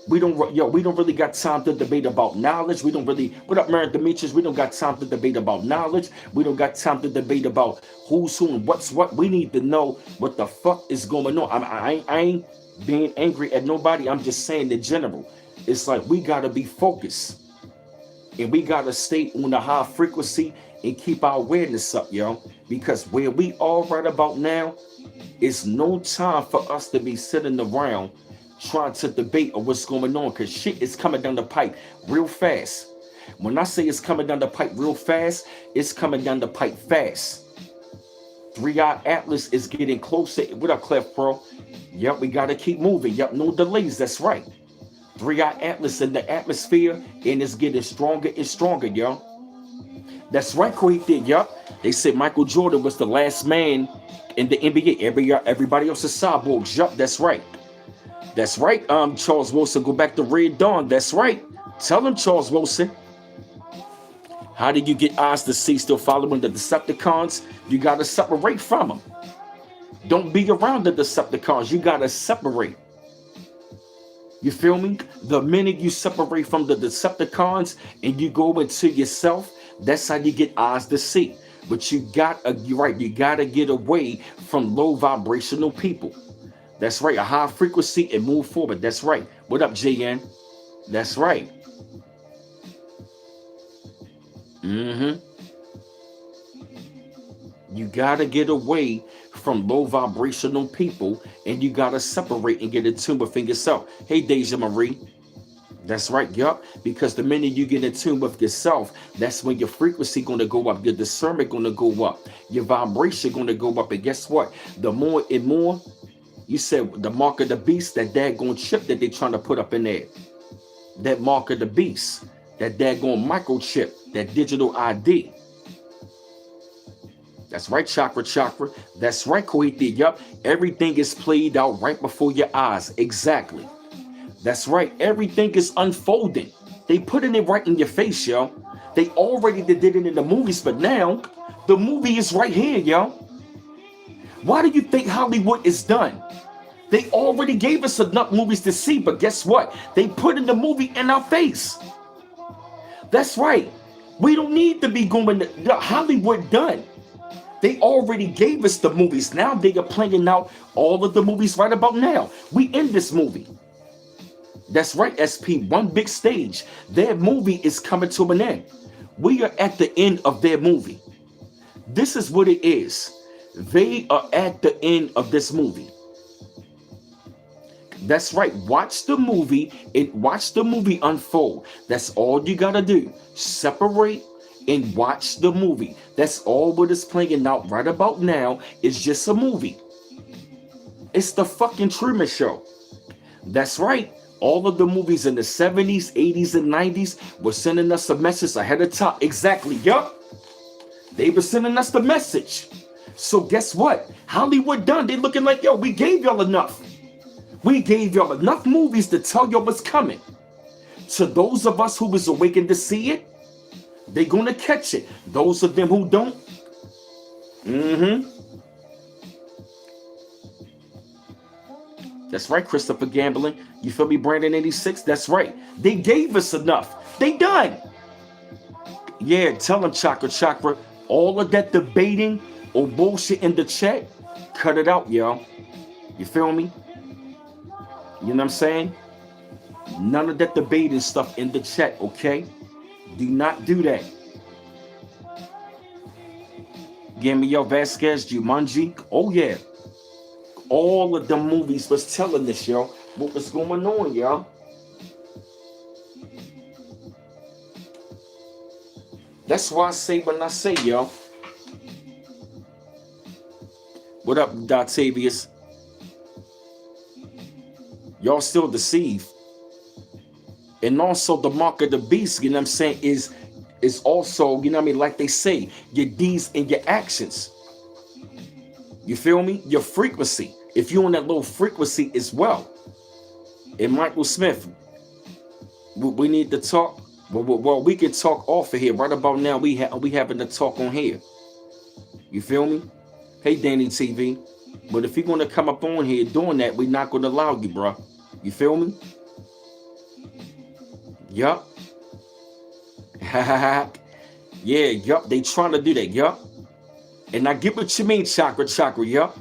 We don't really got time to debate about knowledge. We don't really, what up, Mary Demetrius? We don't got time to debate about knowledge. We don't got time to debate about who's who and what's what. We need to know what the fuck is going on. I ain't being angry at nobody. I'm just saying in general. It's like we got to be focused. And we got to stay on the high frequency and keep our awareness up, yo. Because where we are right about now, it's no time for us to be sitting around trying to debate on what's going on, because shit is coming down the pipe real fast. When I say it's coming down the pipe real fast, it's coming down the pipe fast. 3-Eye Atlas is getting closer. What up, Clef Pro? Yep, we got to keep moving. Yep, no delays. That's right. 3-Eye Atlas in the atmosphere, and it's getting stronger and stronger, yo. That's right, Kohite. Yup. They said Michael Jordan was the last man in the NBA. Everybody else is cyborgs. Yup, that's right. That's right, Charles Wilson. Go back to Red Dawn. That's right. Tell him, Charles Wilson. How did you get eyes to see still following the Decepticons? You got to separate from them. Don't be around the Decepticons. You got to separate. You feel me? The minute you separate from the Decepticons and you go into yourself, That's how you get eyes to see. But you're right, you gotta get away from low vibrational people. That's right, a high frequency and move forward. That's right. What up, JN? That's right. Mm-hmm. You gotta get away from low vibrational people and you gotta separate and get in tune within yourself. Hey, Deja Marie. That's right, yup. Because the minute you get in tune with yourself, that's when your frequency gonna go up, your discernment gonna go up, your vibration gonna go up. And guess what? The more and more, you said the mark of the beast, that daggone chip that they trying to put up in there. That mark of the beast, that daggone microchip, that digital ID. That's right, chakra. That's right, Koithi. Yup. Everything is played out right before your eyes. Exactly. That's right. Everything is unfolding. They putting it right in your face, yo. They already did it in the movies, but now the movie is right here, yo. Why do you think Hollywood is done? They already gave us enough movies to see, but guess what? They put in the movie in our face. That's right. We don't need to be going to Hollywood done. They already gave us the movies. Now they are playing out all of the movies right about now. We in this movie. That's right, SP. One big stage. Their movie is coming to an end. We are at the end of their movie. This is what it is. They are at the end of this movie. That's right. Watch the movie and watch the movie unfold. That's all you gotta do. Separate and watch the movie. That's all what is playing out right about now. Is just a movie. It's the fucking Truman Show. That's right. All of the movies in the 70s, 80s, and 90s were sending us a message ahead of time. Exactly. Yup. They were sending us the message. So guess what? Hollywood done. They looking like, yo, we gave y'all enough. We gave y'all enough movies to tell y'all what's coming. To those of us who was awakened to see it, they're going to catch it. Those of them who don't, That's right, Christopher Gambling. You feel me, Brandon 86? That's right. They gave us enough. They done. Yeah, tell them, Chakra. All of that debating or bullshit in the chat, cut it out, yo. You feel me? You know what I'm saying? None of that debating stuff in the chat, okay? Do not do that. Gamio Vasquez, Jumanji. Oh, yeah. All of the movies was telling this, yo. What was going on, yo? That's why I say when I say, yo. What up, Dotavius? Y'all still deceived. And also the mark of the beast, you know what I'm saying, is also, you know what I mean, like they say, your deeds and your actions. You feel me? Your frequency. If you're on that low frequency as well. And Michael Smith, we need to talk. Well, we can talk off of here. Right about now, we having to talk on here. You feel me? Hey, Danny TV. But if you're going to come up on here doing that, we're not going to allow you, bro. You feel me? Yup. Yeah, yup. They trying to do that, yup. And I get what you mean, Chakra, yup.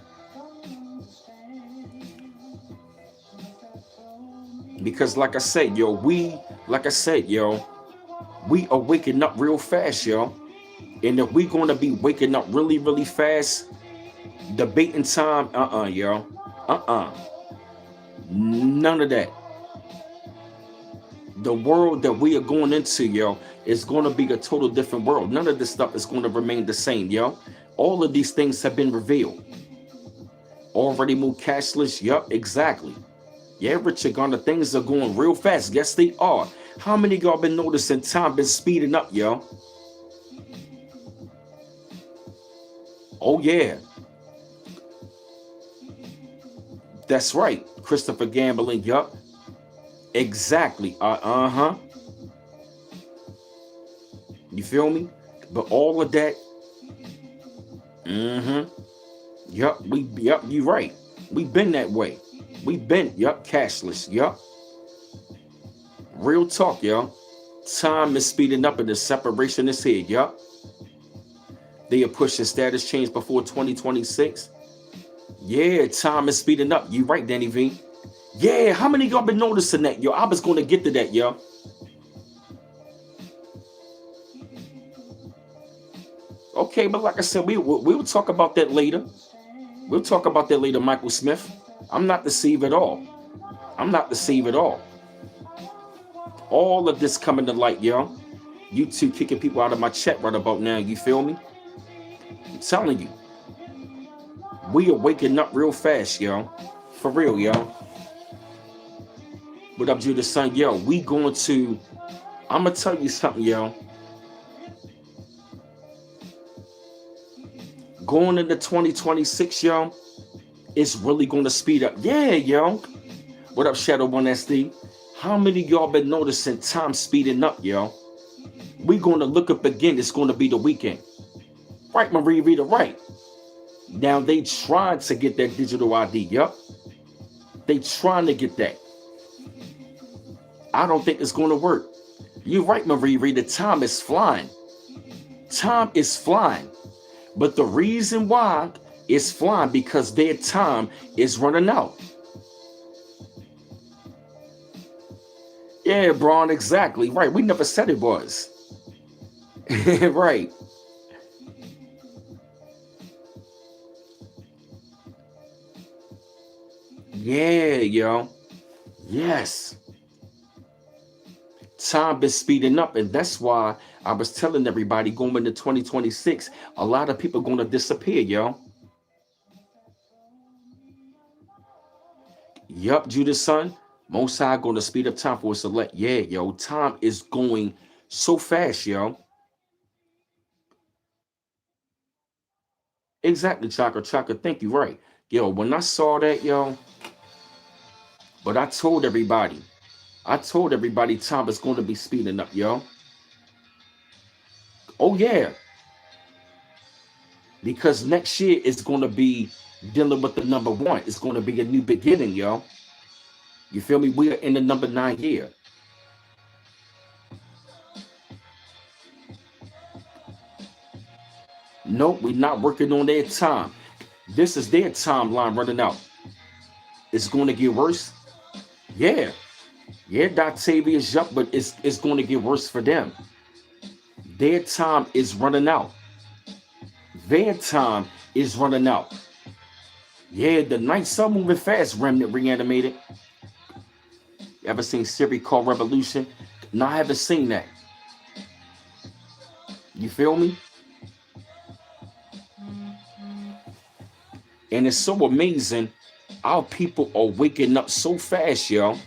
Because like I said, yo, we are waking up real fast, yo. And if we going to be waking up really, really fast, debating time, yo. None of that. The world that we are going into, yo, is going to be a total different world. None of this stuff is going to remain the same, yo. All of these things have been revealed. Already moved cashless, yup, exactly. Yeah, Richard Garner, things are going real fast. Yes, they are. How many of y'all been noticing time been speeding up, yo? Oh, yeah. That's right. Christopher Gambling, yup. Exactly. You feel me? But all of that. Yup, you right. We been that way. We been, cashless, yup. Real talk, yo. Time is speeding up and the separation is here. Yup. They are pushing status change before 2026. Yeah, time is speeding up. You right, Danny V. Yeah, how many of y'all been noticing that? Yo, I was going to get to that, yo. Okay, but like I said, we'll talk about that later. We'll talk about that later, Michael Smith. I'm not deceived at all. I'm not deceived at all. All of this coming to light, yo. You two kicking people out of my chat right about now. You feel me? I'm telling you. We are waking up real fast, yo. For real, yo. What up, Judas son? Yo, we going to... I'm going to tell you something, yo. Going into 2026, yo, it's really going to speed up. Yeah, yo. What up, Shadow 1SD? How many of y'all been noticing time speeding up, yo? We going to look up again. It's going to be the weekend. Right, Marie Rita, right. Now, they trying to get that digital ID, yup. They trying to get that. I don't think it's going to work. You're right, Marie Rita. Time is flying. Time is flying. But the reason why it's flying because their time is running out. Yeah, Braun, exactly. Right. We never said it was. Right. Yeah, yo. Yes. Time is speeding up, and that's why I was telling everybody going into 2026, a lot of people going to disappear, yo. Yup, Judas son. Most High going to speed up time for us to let. Yeah, yo. Time is going so fast, yo. Exactly, Chaka. Chaka, thank you. Right. Yo, when I saw that, yo, but I told everybody time is going to be speeding up, yo. Oh, yeah. Because next year is going to be dealing with the number 1. It's going to be a new beginning, yo. You feel me? We are in the number 9 year. Nope, we're not working on their time. This is their timeline running out. It's going to get worse. Yeah. Yeah, Octavius, yup, but it's going to get worse for them. Their time is running out. Their time is running out. Yeah, the night sun moving fast, Remnant Reanimated. You ever seen Siri called Revolution? No, I haven't seen that. You feel me? And it's so amazing. Our people are waking up so fast, yo.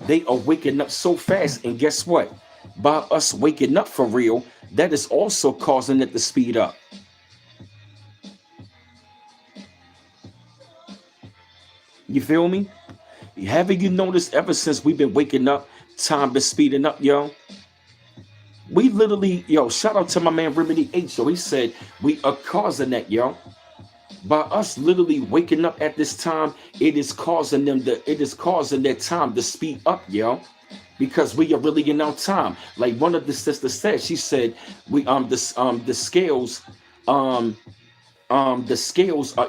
They are waking up so fast. And guess what? By us waking up for real, that is also causing it to speed up. You feel me? Haven't you noticed ever since we've been waking up, time been speeding up, yo? We literally, yo, shout out to my man Remedy H, yo. He said we are causing that, yo. By us literally waking up at this time, it is causing their time to speed up, yo. Because we are really in our time. Like one of the sisters said, she said the scales are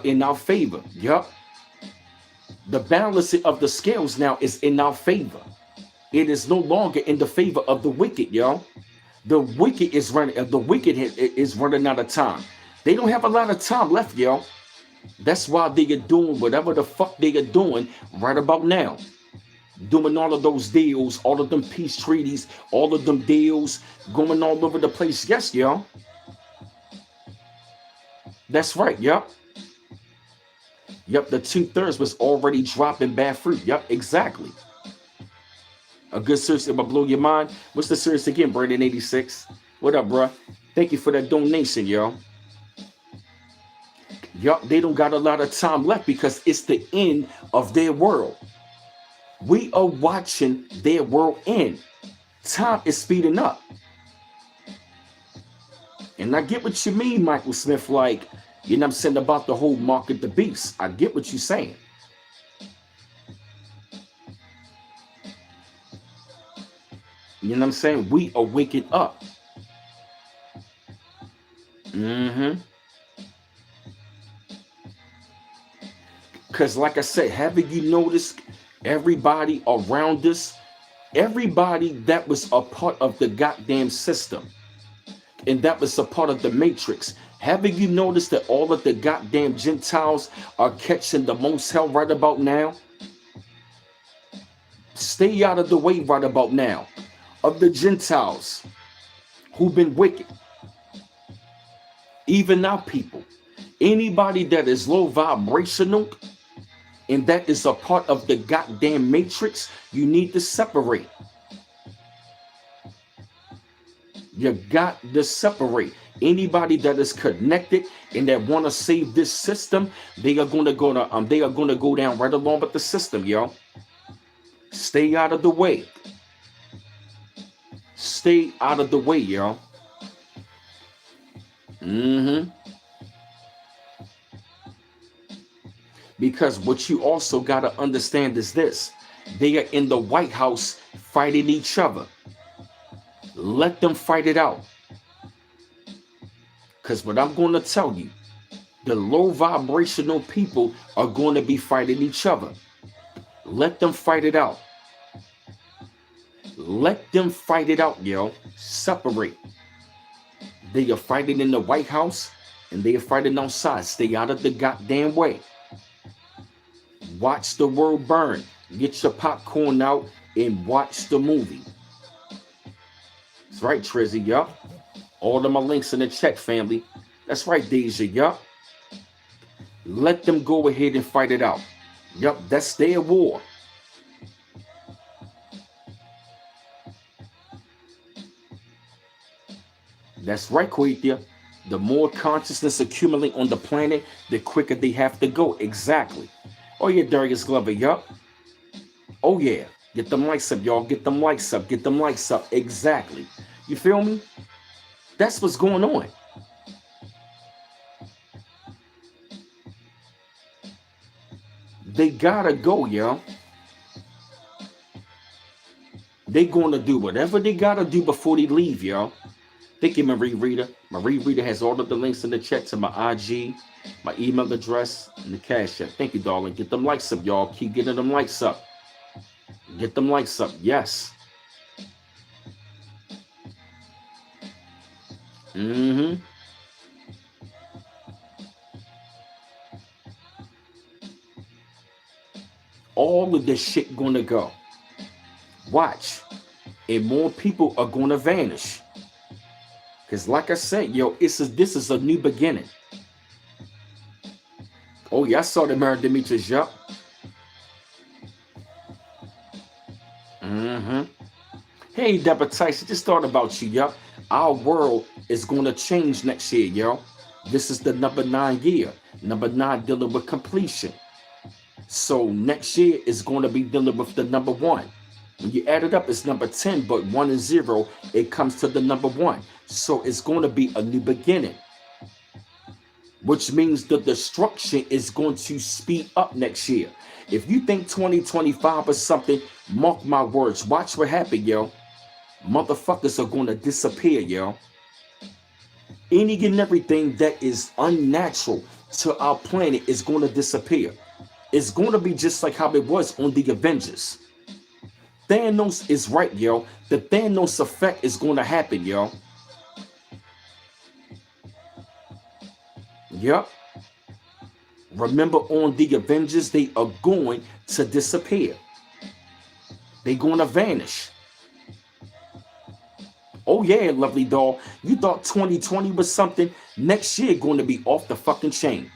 in our favor. Yup. The balance of the scales now is in our favor. It is no longer in the favor of the wicked, yo. The wicked is running out of time. They don't have a lot of time left, yo. That's why they are doing whatever the fuck they are doing right about now. Doing all of those deals, all of them peace treaties, all of them deals, going all over the place. Yes, yo. That's right, yup. Yup, the 2/3 was already dropping bad fruit. Yup, exactly. A good series that will blow your mind. What's the series again, Brandon 86? What up, bruh? Thank you for that donation, yo. Yup, they don't got a lot of time left because it's the end of their world. We are watching their world end. Time is speeding up. And I get what you mean, Michael Smith, like, you know what I'm saying, about the whole mark of the beast. I get what you're saying. You know what I'm saying? We are waking up. Mm-hmm. Because, like I said, haven't you noticed everybody around us, everybody that was a part of the goddamn system, and that was a part of the matrix? Haven't you noticed that all of the goddamn Gentiles are catching the most hell right about now? Stay out of the way right about now. Of the Gentiles who've been wicked, even our people, anybody that is low vibrational and that is a part of the goddamn matrix, you need to separate. You got to separate. Anybody that is connected and that want to save this system, they are going to go down right along with the system, yo. Stay out of the way. Stay out of the way, yo. Mm-hmm. Because what you also got to understand is this. They are in the White House fighting each other. Let them fight it out. Because what I'm going to tell you, the low vibrational people are going to be fighting each other. Let them fight it out. Let them fight it out, yo. Separate. They are fighting in the White House and they are fighting outside. Stay out of the goddamn way. Watch the world burn. Get your popcorn out and watch the movie. That's right, Trizzy, yup. All of my links in the chat, family. That's right, Deja, yup. Let them go ahead and fight it out. Yup, that's their war. That's right, Quethia. The more consciousness accumulate on the planet, the quicker they have to go. Exactly. Oh yeah, Darius Glover, yup. Oh yeah. Get them likes up, y'all. Get them likes up. Get them likes up. Exactly. You feel me? That's what's going on. They gotta go, yo. They gonna do whatever they gotta do before they leave, yo. Thank you, Marie Rita. Marie Rita has all of the links in the chat to my IG, my email address, and the cash app. Thank you, darling. Get them likes up, y'all. Keep getting them likes up. Get them likes up. Yes. Mm-hmm. All of this shit gonna go. Watch. And more people are gonna vanish. Because like I said, yo, this is a new beginning. Oh, yeah, I saw the Mary Demetrius, yup. Mm-hmm. Hey, Deborah Tyson, just thought about you, yup. Our world is going to change next year, yo. This is the number 9 year. Number 9 dealing with completion. So next year is going to be dealing with the number 1. When you add it up, it's number 10, but 1 and 0, it comes to the number 1. So it's going to be a new beginning, which means the destruction is going to speed up next year. If you think 2025 is something, mark my words. Watch what happens, yo. Motherfuckers are going to disappear, yo. Any and everything that is unnatural to our planet is going to disappear. It's going to be just like how it was on the Avengers. Thanos is right, yo. The Thanos effect is going to happen, yo. Yup. Remember, on the Avengers, they are going to disappear. They're going to vanish. Oh yeah, lovely doll. You thought 2020 was something? Next year going to be off the fucking chain.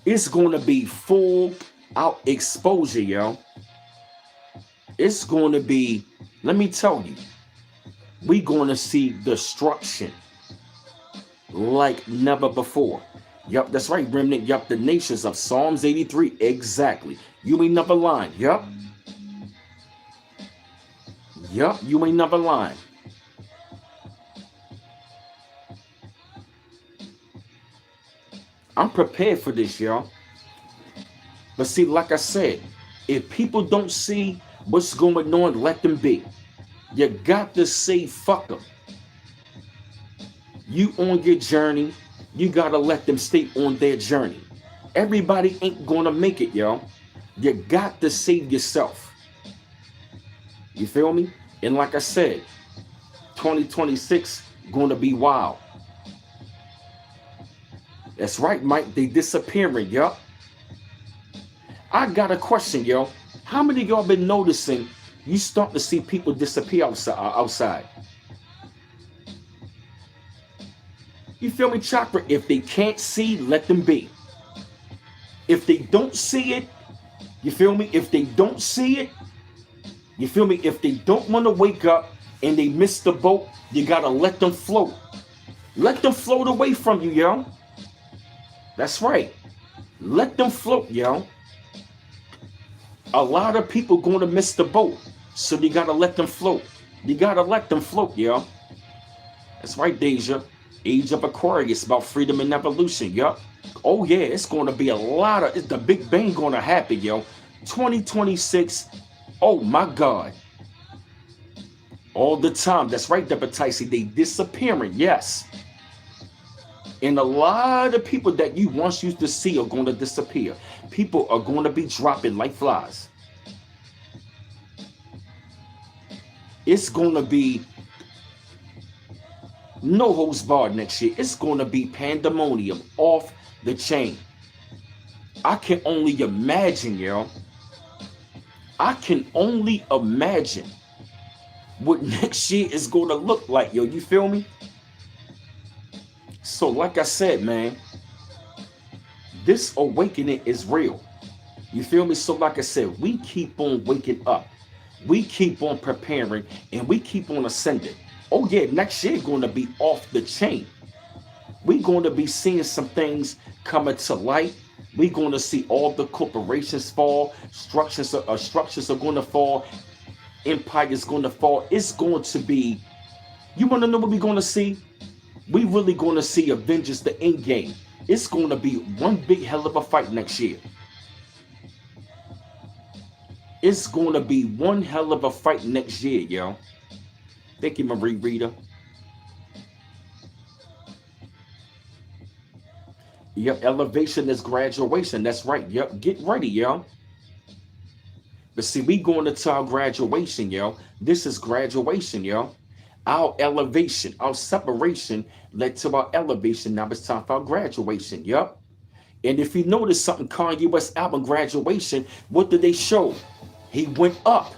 It's going to be full out exposure, yo. It's going to be, let me tell you, we're going to see destruction like never before. Yup, that's right, remnant. Yup, the nations of Psalms 83. Exactly. You ain't never lying. Yup. Yup, you ain't never lying. I'm prepared for this, y'all. But see, like I said, if people don't see what's going on, let them be. You got to say fuck them. You on your journey, you gotta let them stay on their journey. Everybody ain't gonna make it, yo. You got to save yourself. You feel me? And like I said, 2026 gonna be wild. That's right, Mike. They disappearing, yo. I got a question, yo. How many of y'all been noticing you start to see people disappear outside? You feel me, Chakra? If they can't see, let them be. If they don't see it, you feel me? If they don't see it, you feel me? If they don't want to wake up and they miss the boat, you gotta let them float. Let them float away from you, yo. That's right. Let them float, yo. A lot of people gonna miss the boat, so you gotta let them float. You gotta let them float, yo. That's right, Deja. Age of Aquarius, about freedom and evolution, yo. Oh yeah, it's gonna be a lot of, it's the Big Bang gonna happen, yo. 2026, oh my God. All the time, that's right, Debataisi, they disappearing, yes. And a lot of people that you once used to see are going to disappear. People are going to be dropping like flies. It's going to be no holds barred next year. It's going to be pandemonium off the chain. I can only imagine, yo. I can only imagine what next year is going to look like, yo. You feel me? So like I said, man, this awakening is real. You feel me? So like I said, we keep on waking up. We keep on preparing and we keep on ascending. Oh yeah, next year going to be off the chain. We're going to be seeing some things coming to light. We're going to see all the corporations fall. Structures are going to fall. Empires going to fall. It's going to be, you want to know what we're going to see? We really going to see Avengers the Endgame. It's going to be one big hell of a fight next year. It's going to be one hell of a fight next year, yo. Thank you, Marie Rita. Yep, elevation is graduation. That's right. Yep, get ready, yo. But see, we going into our graduation, yo. This is graduation, yo. Our elevation, our separation led to our elevation. Now it's time for our graduation. Yup. And if you notice something, Kanye West album Graduation, what did they show? He went up.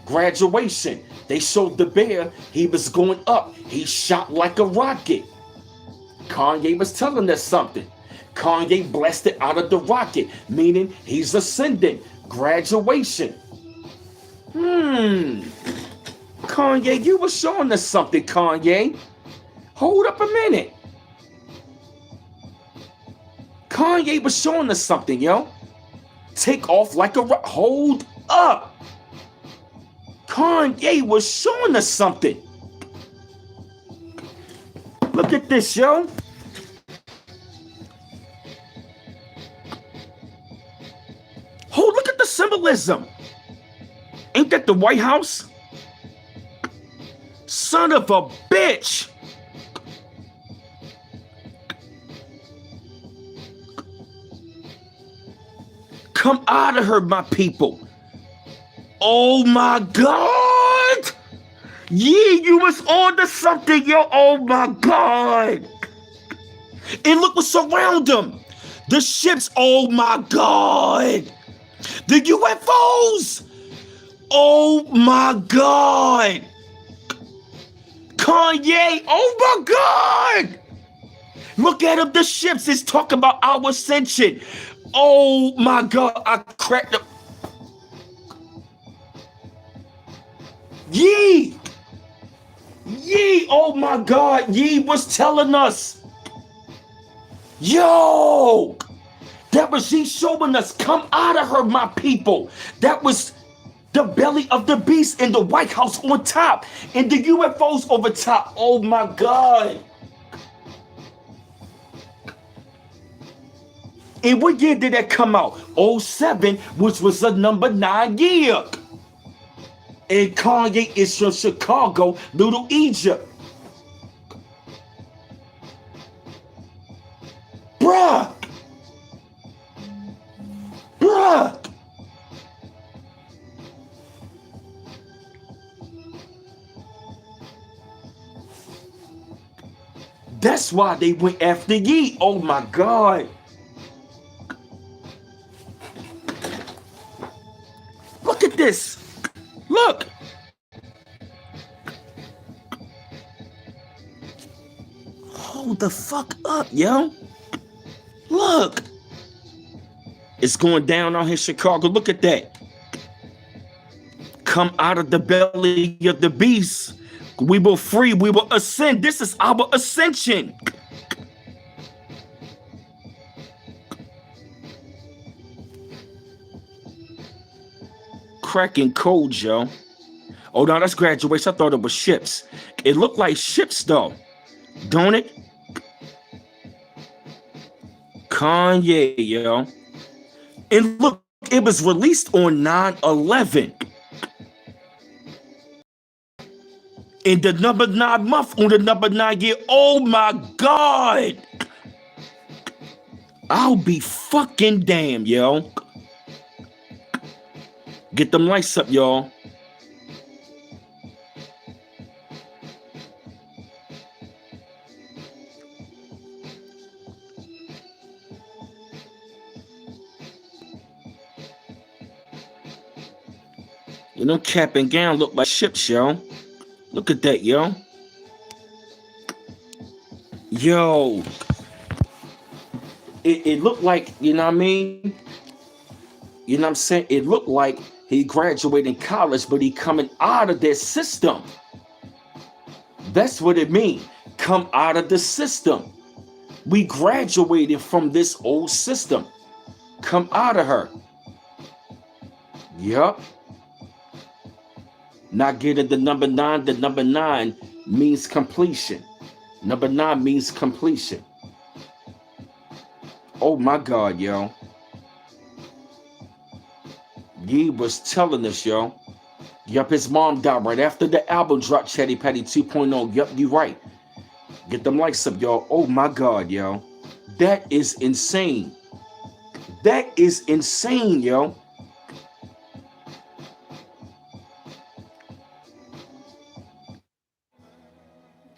Graduation. They showed the bear. He was going up. He shot like a rocket. Kanye was telling us something. Kanye blasted out of the rocket, meaning he's ascending. Graduation. Kanye, you were showing us something, Kanye. Hold up a minute. Kanye was showing us something, yo. Take off like a hold up. Kanye was showing us something. Look at this, yo. Oh, look at the symbolism. Ain't that the White House? Son of a bitch. Come out of her, my people. Oh my God. Yeah, you was on to something, yo. Oh my God. And look what's around them. The ships, oh my God. The UFOs. Oh my God. Kanye, oh my God. Look at him, the ships is talking about our ascension. Oh my God, I cracked up. Yee, oh my God, Yee was telling us. Yo, that was Yee showing us, come out of her, my people. That was the belly of the beast and the White House on top and the UFOs over top. Oh my God. And what year did that come out? 07, which was a number 9 year. And Kanye is from Chicago, Little Egypt. Bruh. Bruh. That's why they went after Ye. Oh my God. Look at this. Look. Hold the fuck up, yo. Look. It's going down out here in Chicago. Look at that. Come out of the belly of the beast. We will free. We will ascend. This is our ascension. Cracking cold, yo. Oh, no, that's graduation. I thought it was ships. It looked like ships, though. Don't it? Kanye, yo. And look, it was released on 9/11. In the number 9 month, on the number 9 year. Oh my God. I'll be fucking damn, yo. Get them lights up, y'all. You know, cap and gown look like ships, yo. Look at that, yo. Yo. It looked like, you know what I mean? You know what I'm saying? It looked like he graduated college, but he coming out of their system. That's what it means. Come out of the system. We graduated from this old system. Come out of her. Yup. Not getting the number 9. The number 9 means completion. Number 9 means completion. Oh my God, yo. Ye was telling us, yo. Yup, his mom died right after the album dropped, Chatty Patty 2.0. Yup, you right. Get them lights up, y'all. Oh my God, yo. That is insane. That is insane, yo.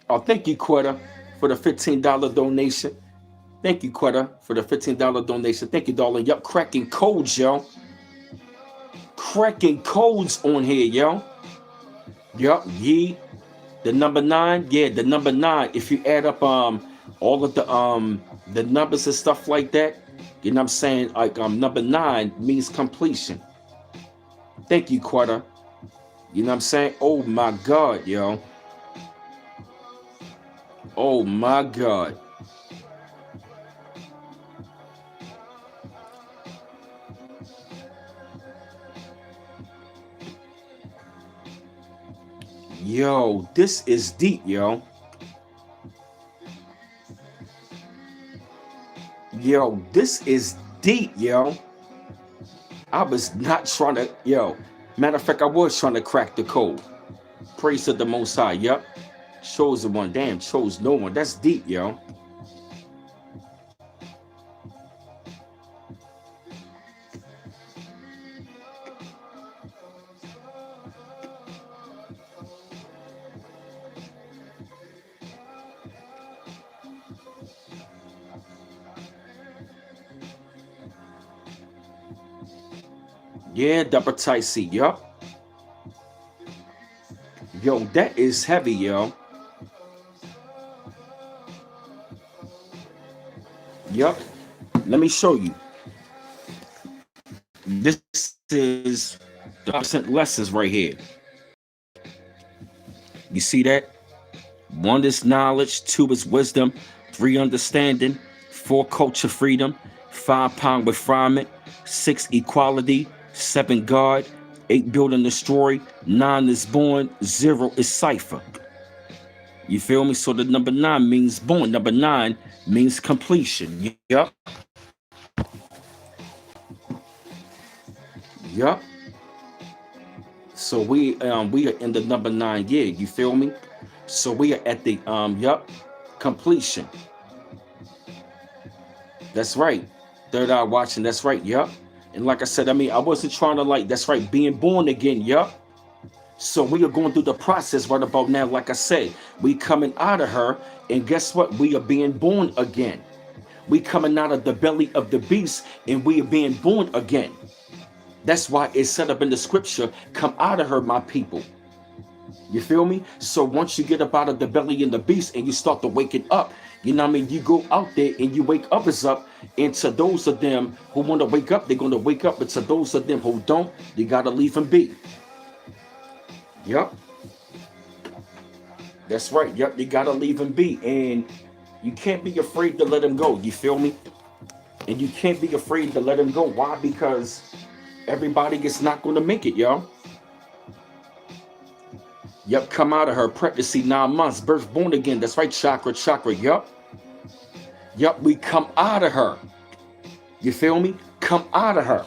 Oh, thank you, Quetta, for the $15 donation. Thank you, Quetta, for the $15 donation. Thank you, darling. Yup, cracking codes, yo. Cracking codes on here, yo. Yup, Ye, the number 9. Yeah, the number 9. If you add up all of the numbers and stuff like that, you know what I'm saying? Like number 9 means completion. Thank you, Quetta. You know what I'm saying? Oh my God, yo. Oh my God. Yo, this is deep, yo. Yo, this is deep, yo. I was not trying to, yo. Matter of fact, I was trying to crack the code. Praise to the Most High, yup. Chose the one, damn, chose no one. That's deep, yo. Yeah, double tight C, yup. Yo, that is heavy, yo. Yup. Let me show you. This is the percent lessons right here. You see that? 1 is knowledge, 2 is wisdom, 3 understanding, 4 culture freedom, 5 pound refinement, 6 equality, 7 God, 8 build and destroy, 9 is born, 0 is cipher. You feel me? So the number 9 means born. Number 9 means completion. Yup. Yup. So we are in the number 9 year. You feel me? So we are at the completion. That's right. Third eye watching. That's right. Yup. And like I said, I mean, I wasn't trying to like. That's right. Being born again. Yup. So we are going through the process right about now. Like I said, we coming out of her, and guess what? We are being born again. We coming out of the belly of the beast, and we are being born again. That's why it's set up in the scripture, come out of her, my people. You feel me? So once you get up out of the belly of the beast and you start to wake it up, you know what I mean? You go out there and you wake others up. And to those of them who want to wake up, they're going to wake up. But to those of them who don't, you got to leave them be. Yep. That's right. Yep. You got to leave them be. And you can't be afraid to let them go. You feel me? And you can't be afraid to let them go. Why? Because everybody is not going to make it, y'all. Yep, come out of her. Pregnancy, 9 months. Birth, born again. That's right, chakra. Yep. Yep, we come out of her. You feel me? Come out of her.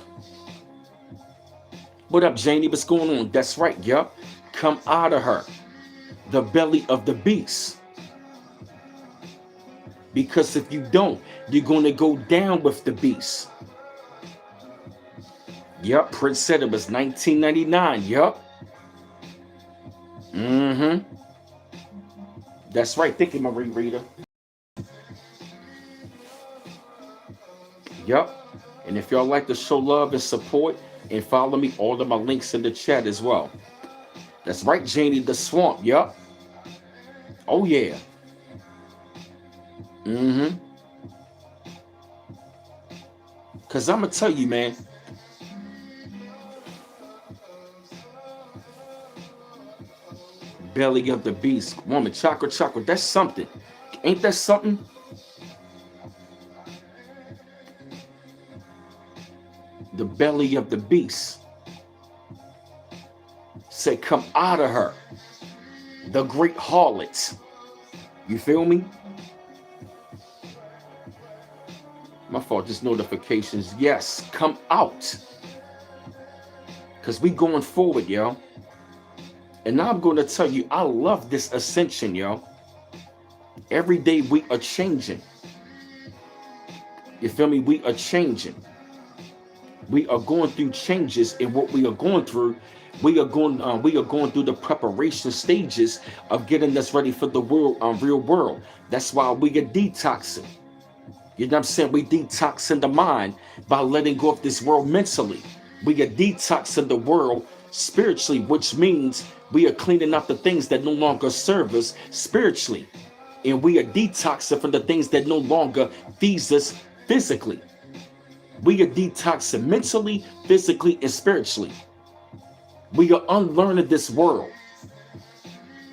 What up, Janie? What's going on? That's right, yep. Come out of her. The belly of the beast. Because if you don't, you're going to go down with the beast. Yep, Prince said it was 1999. Yep. That's right. Thank you, Marie Reader. Yep. And if y'all like to show love and support and follow me, all of my links in the chat as well. That's right, Janie the Swamp. Yep. Oh, yeah. Because I'm going to tell you, man. Belly of the beast. Woman, chakra. That's something. Ain't that something? The belly of the beast. Say, come out of her. The great harlots. You feel me? My fault, just notifications. Yes, come out. Because we going forward, yo. And now I'm going to tell you, I love this ascension, yo. Every day we are changing. You feel me? We are changing. We are going through changes in what we are going through. We are going through the preparation stages of getting us ready for the real world. That's why we are detoxing. You know what I'm saying? We detoxing the mind by letting go of this world mentally. We are detoxing the world spiritually, which means we are cleaning up the things that no longer serve us spiritually. And we are detoxing from the things that no longer feed us physically. We are detoxing mentally, physically, and spiritually. We are unlearning this world.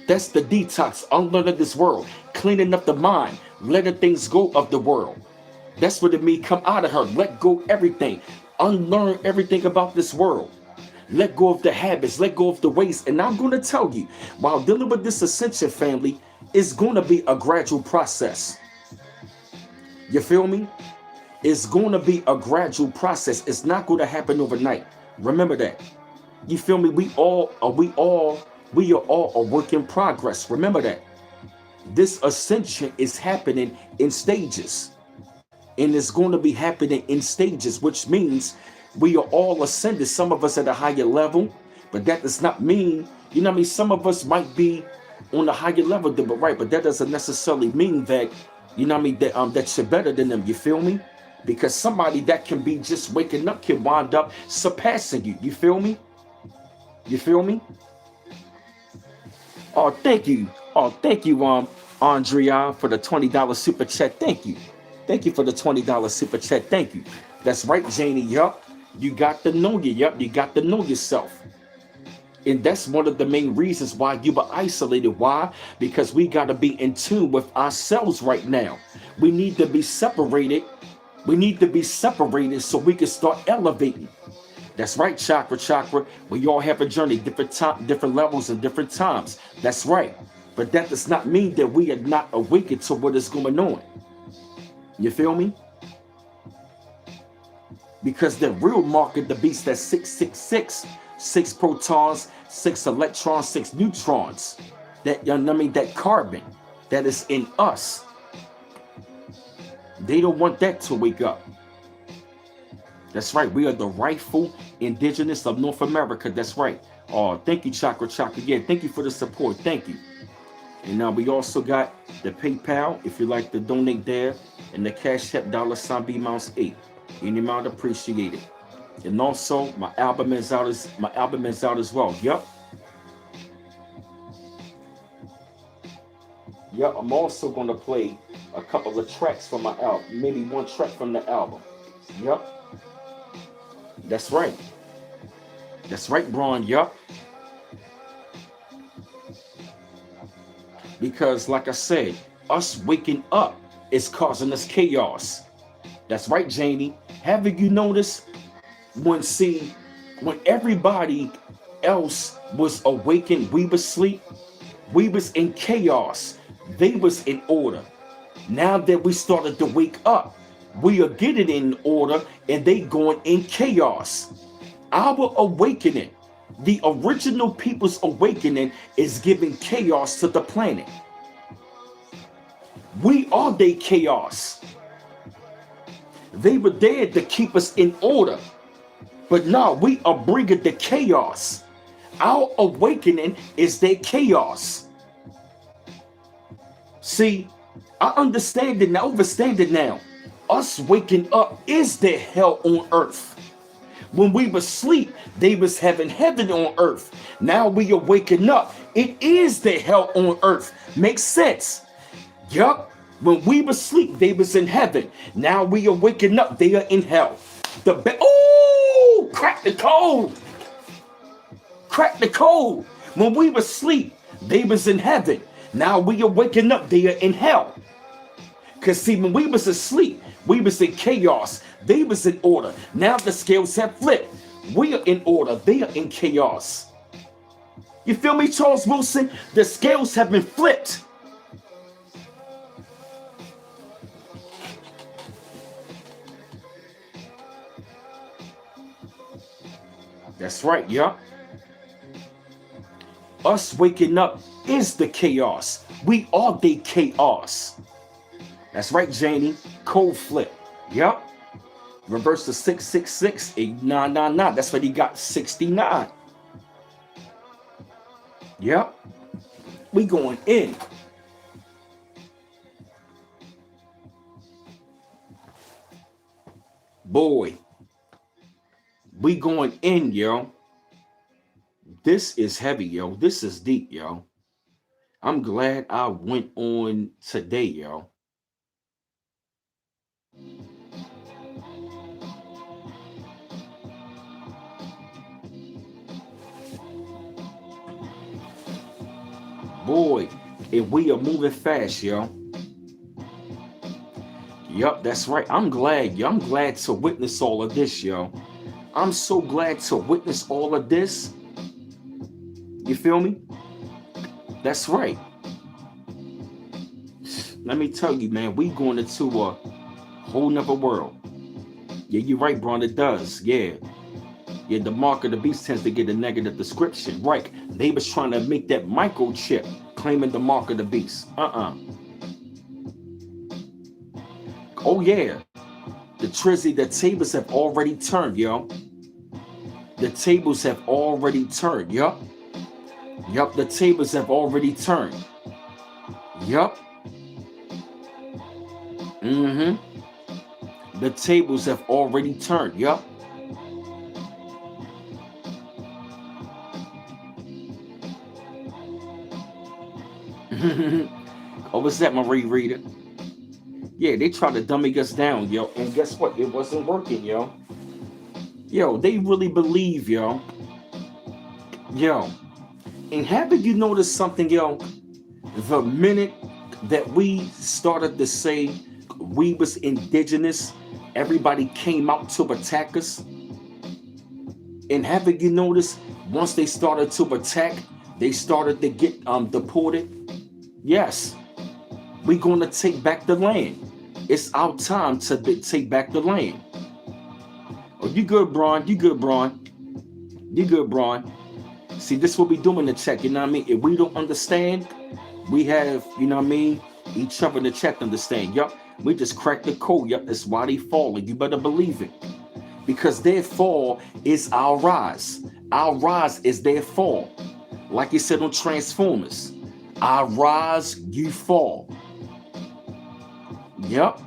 That's the detox, unlearning this world, cleaning up the mind, letting things go of the world. That's what it means, come out of her, let go everything, unlearn everything about this world. Let go of the habits, let go of the ways. And I'm going to tell you, while dealing with this ascension, family, it's going to be a gradual process. You feel me? It's going to be a gradual process. It's not going to happen overnight. Remember that. You feel me? We are all a work in progress. Remember that. This ascension is happening in stages. And it's going to be happening in stages, which means we are all ascended. Some of us at a higher level, but that does not mean, you know what I mean? Some of us might be on a higher level than, but right, but that doesn't necessarily mean that, you know what I mean, that you're better than them. You feel me? Because somebody that can be just waking up can wind up surpassing you. You feel me? You feel me? Oh, thank you. Oh, thank you, Andrea, for the $20 super chat. Thank you. Thank you for the $20 super chat. Thank you. That's right, Janie. Yup. You got to know you. Yup. You got to know yourself. And that's one of the main reasons why you were isolated. Why? Because we got to be in tune with ourselves right now. We need to be separated. We need to be separated so we can start elevating. That's right, chakra. We all have a journey, different levels and different times. That's right. But that does not mean that we are not awakened to what is going on. You feel me? Because the real mark of the beast, that's 666, 6 protons, 6 electrons, 6 neutrons. That, I mean, that carbon that is in us. They don't want that to wake up. That's right. We are the rightful indigenous of North America. That's right. Oh, thank you, Chakra Chakra. Yeah, thank you for the support. Thank you. And now we also got the PayPal, if you like to donate there, and the Cash App $B Mouse 8. Any amount appreciated. And also my album is out as well. Yep. Yep, I'm also gonna play a couple of tracks from my album, maybe one track from the album. Yep. That's right. That's right, Braun. Yup. Because, like I said, us waking up is causing us chaos. That's right, Janie. Haven't you noticed when everybody else was awakened, we was asleep, we was in chaos, they was in order. Now that we started to wake up, we are getting in order and they going in chaos. Our awakening, the original people's awakening, is giving chaos to the planet. We are the chaos. They were there to keep us in order, but now we are bringing the chaos. Our awakening is their chaos. See, I understand it now, understand it now. Us waking up is their hell on earth. When we were asleep, they was having heaven on earth. Now we are waking up. It is their hell on earth. Makes sense? Yup. When we were asleep, they was in heaven. Now we are waking up. They are in hell. Oh, crack the code. Crack the code. When we were asleep, they was in heaven. Now we are waking up. They are in hell. Because see, when we was asleep, we was in chaos. They was in order. Now the scales have flipped. We are in order. They are in chaos. You feel me, Charles Wilson? The scales have been flipped. That's right, yeah. Us waking up is the chaos. We are the chaos. That's right, Janie. Code flip. Yep. Reverse to 666 8999. That's what he got. 69. Yep. We going in. Boy. We going in, yo. This is heavy, yo. This is deep, yo. I'm glad I went on today, yo. Boy, and we are moving fast, yo. Yup, that's right. I'm glad, yo. I'm glad to witness all of this, yo. I'm so glad to witness all of this. You feel me? That's right. Let me tell you, man, we going into a whole nother world. Yeah, you're right, Braun. It does. Yeah. Yeah, the mark of the beast tends to get a negative description. Right. They was trying to make that microchip claiming the mark of the beast. Oh, yeah. The tables have already turned, yo. The tables have already turned, yup. Yup, the tables have already turned. Yup. The tables have already turned, yup. Oh, what's that, Marie Reader? Yeah, they tried to dummy us down, yo. And guess what? It wasn't working, yo. Yo, they really believe, yo. Yo. And haven't you noticed something, yo? The minute that we started to say we was indigenous, everybody came out to attack us. And haven't you noticed once they started to attack, they started to get deported? Yes. We're going to take back the land. It's our time to take back the land. Oh, you good, Braun? You good, Braun? You good, Brian? See, this what we do in the check, you know what I mean? If we don't understand, we have, you know what I mean, each other in the check to understand. Yup, we just crack the code. Yup, that's why they falling. You better believe it. Because their fall is our rise. Our rise is their fall. Like you said on Transformers, I rise, you fall. Yup.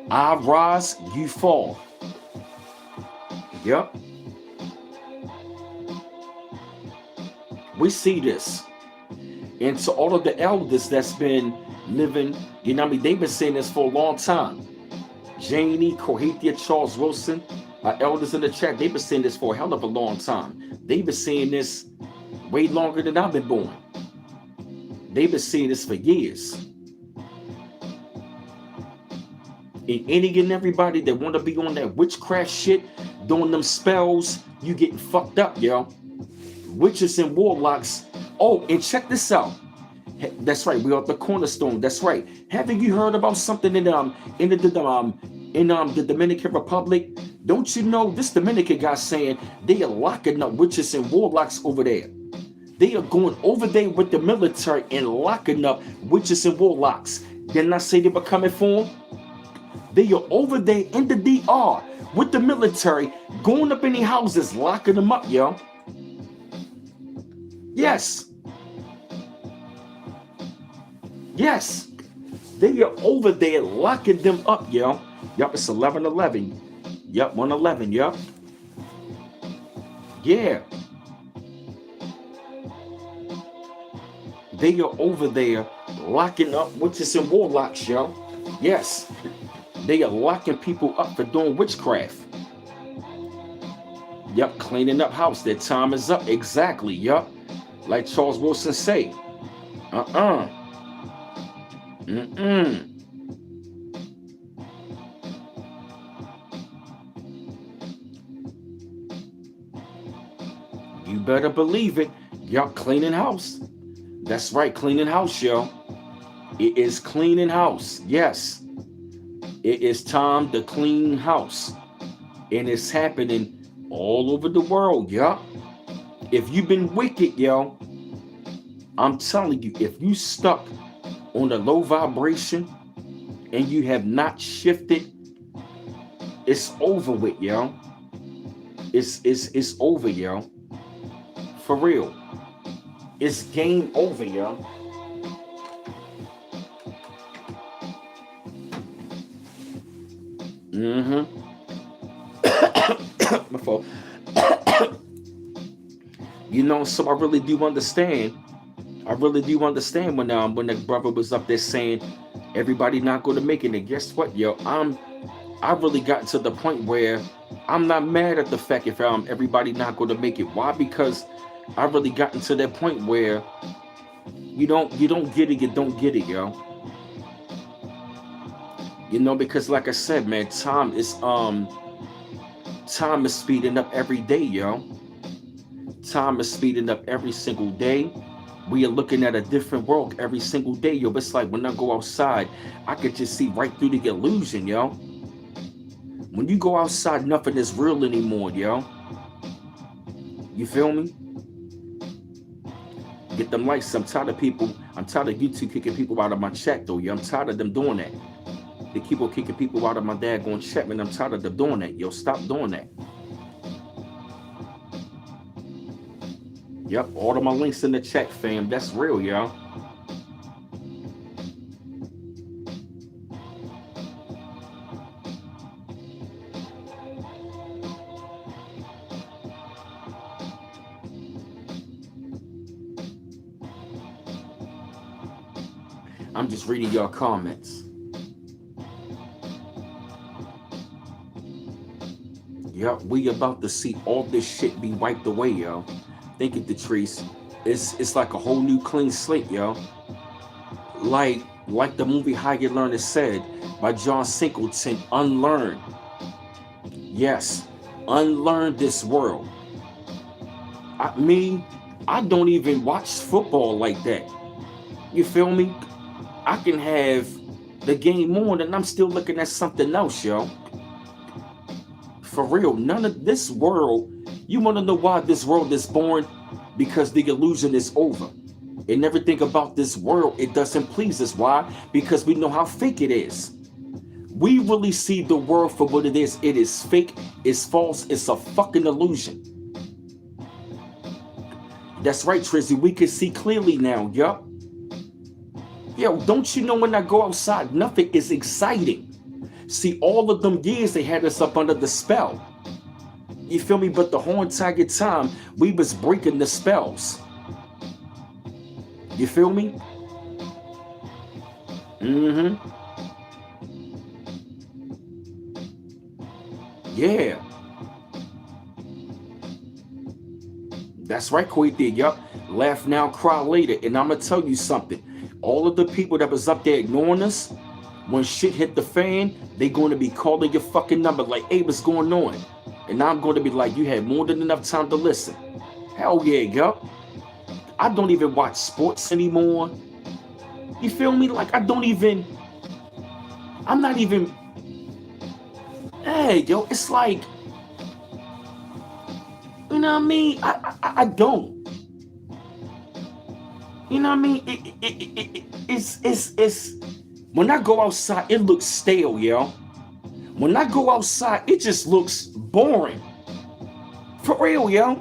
I rise, you fall. Yup. We see this. And to all of the elders that's been living, you know what I mean, they've been saying this for a long time. Janie, Kohithia, Charles Wilson, our elders in the chat, they've been saying this for a hell of a long time. They've been saying this way longer than I've been born. They've been saying this for years. And any and everybody that want to be on that witchcraft shit, doing them spells, you getting fucked up, yo. Witches and warlocks. Oh, and check this out. That's right. We are the cornerstone. That's right. Haven't you heard about something in the Dominican Republic? Don't you know this Dominican guy saying they are locking up witches and warlocks over there? They are going over there with the military and locking up witches and warlocks. Didn't I say they were coming for them? They are over there in the DR with the military, going up in their houses, locking them up, yo. Yes. Yes. They are over there locking them up, yo. Yup, it's 11/11. Yup, 1/11, yup. Yeah. They are over there locking up witches and warlocks, yo. Yes. They are locking people up for doing witchcraft. Yup, cleaning up house. Their time is up. Exactly, yup. Like Charles Wilson say. You better believe it. Yup, cleaning house. That's right, cleaning house, yo. It is cleaning house. Yes. It is time to clean house. And it's happening all over the world, yo. If you've been wicked, yo, I'm telling you, if you stuck on the low vibration and you have not shifted, it's over with, yo. It's over, yo. For real. It's game over, yo. Before. You know, so I really do understand. I really do understand when that brother was up there saying everybody not going to make it. And guess what, yo? I really got to the point where I'm not mad at the fact if everybody not going to make it. Why? Because I really gotten to that point where you don't get it, you don't get it, yo. You know, because like I said, man, time is speeding up every day, yo. Time is speeding up every single day. We are looking at a different world every single day, yo. It's like when I go outside, I could just see right through the illusion, yo. When you go outside, nothing is real anymore, yo. You feel me? Get them likes. I'm tired of YouTube kicking people out of my chat, though, yo. I'm tired of them doing that. They keep on kicking people out of my daggone chat, man. I'm tired of them doing that, yo. Stop doing that. Yep, all of my links in the chat, fam. That's real, y'all. I'm just reading your comments. Yep, we about to see all this shit be wiped away, yo. Think it, Detrice. It's like a whole new clean slate, yo. Like the movie How You Learn It said by John Singleton, unlearn. Yes, unlearn this world. I don't even watch football like that. You feel me? I can have the game on and I'm still looking at something else, yo. For real, none of this world You want to know why this world is boring? Because the illusion is over. And everything about this world, it doesn't please us. Why? Because we know how fake it is. We really see the world for what it is. It is fake, it's false, it's a fucking illusion. That's right, Trizzy. We can see clearly now, yup. Yo, don't you know when I go outside, nothing is exciting. See, all of them years they had us up under the spell. You feel me? But the whole entire time, we was breaking the spells. You feel me? Yeah. That's right, Quay. Yup. Laugh now, cry later. And I'm going to tell you something. All of the people that was up there ignoring us, when shit hit the fan, they going to be calling your fucking number like, hey, what's going on? And I'm going to be like, you had more than enough time to listen. Hell yeah, yup. I don't even watch sports anymore. You feel me? Like, I'm not even, hey, yo, it's like, you know what I mean? I don't. You know what I mean? It's when I go outside, it looks stale, yo. When I go outside, it just looks boring. For real, yo.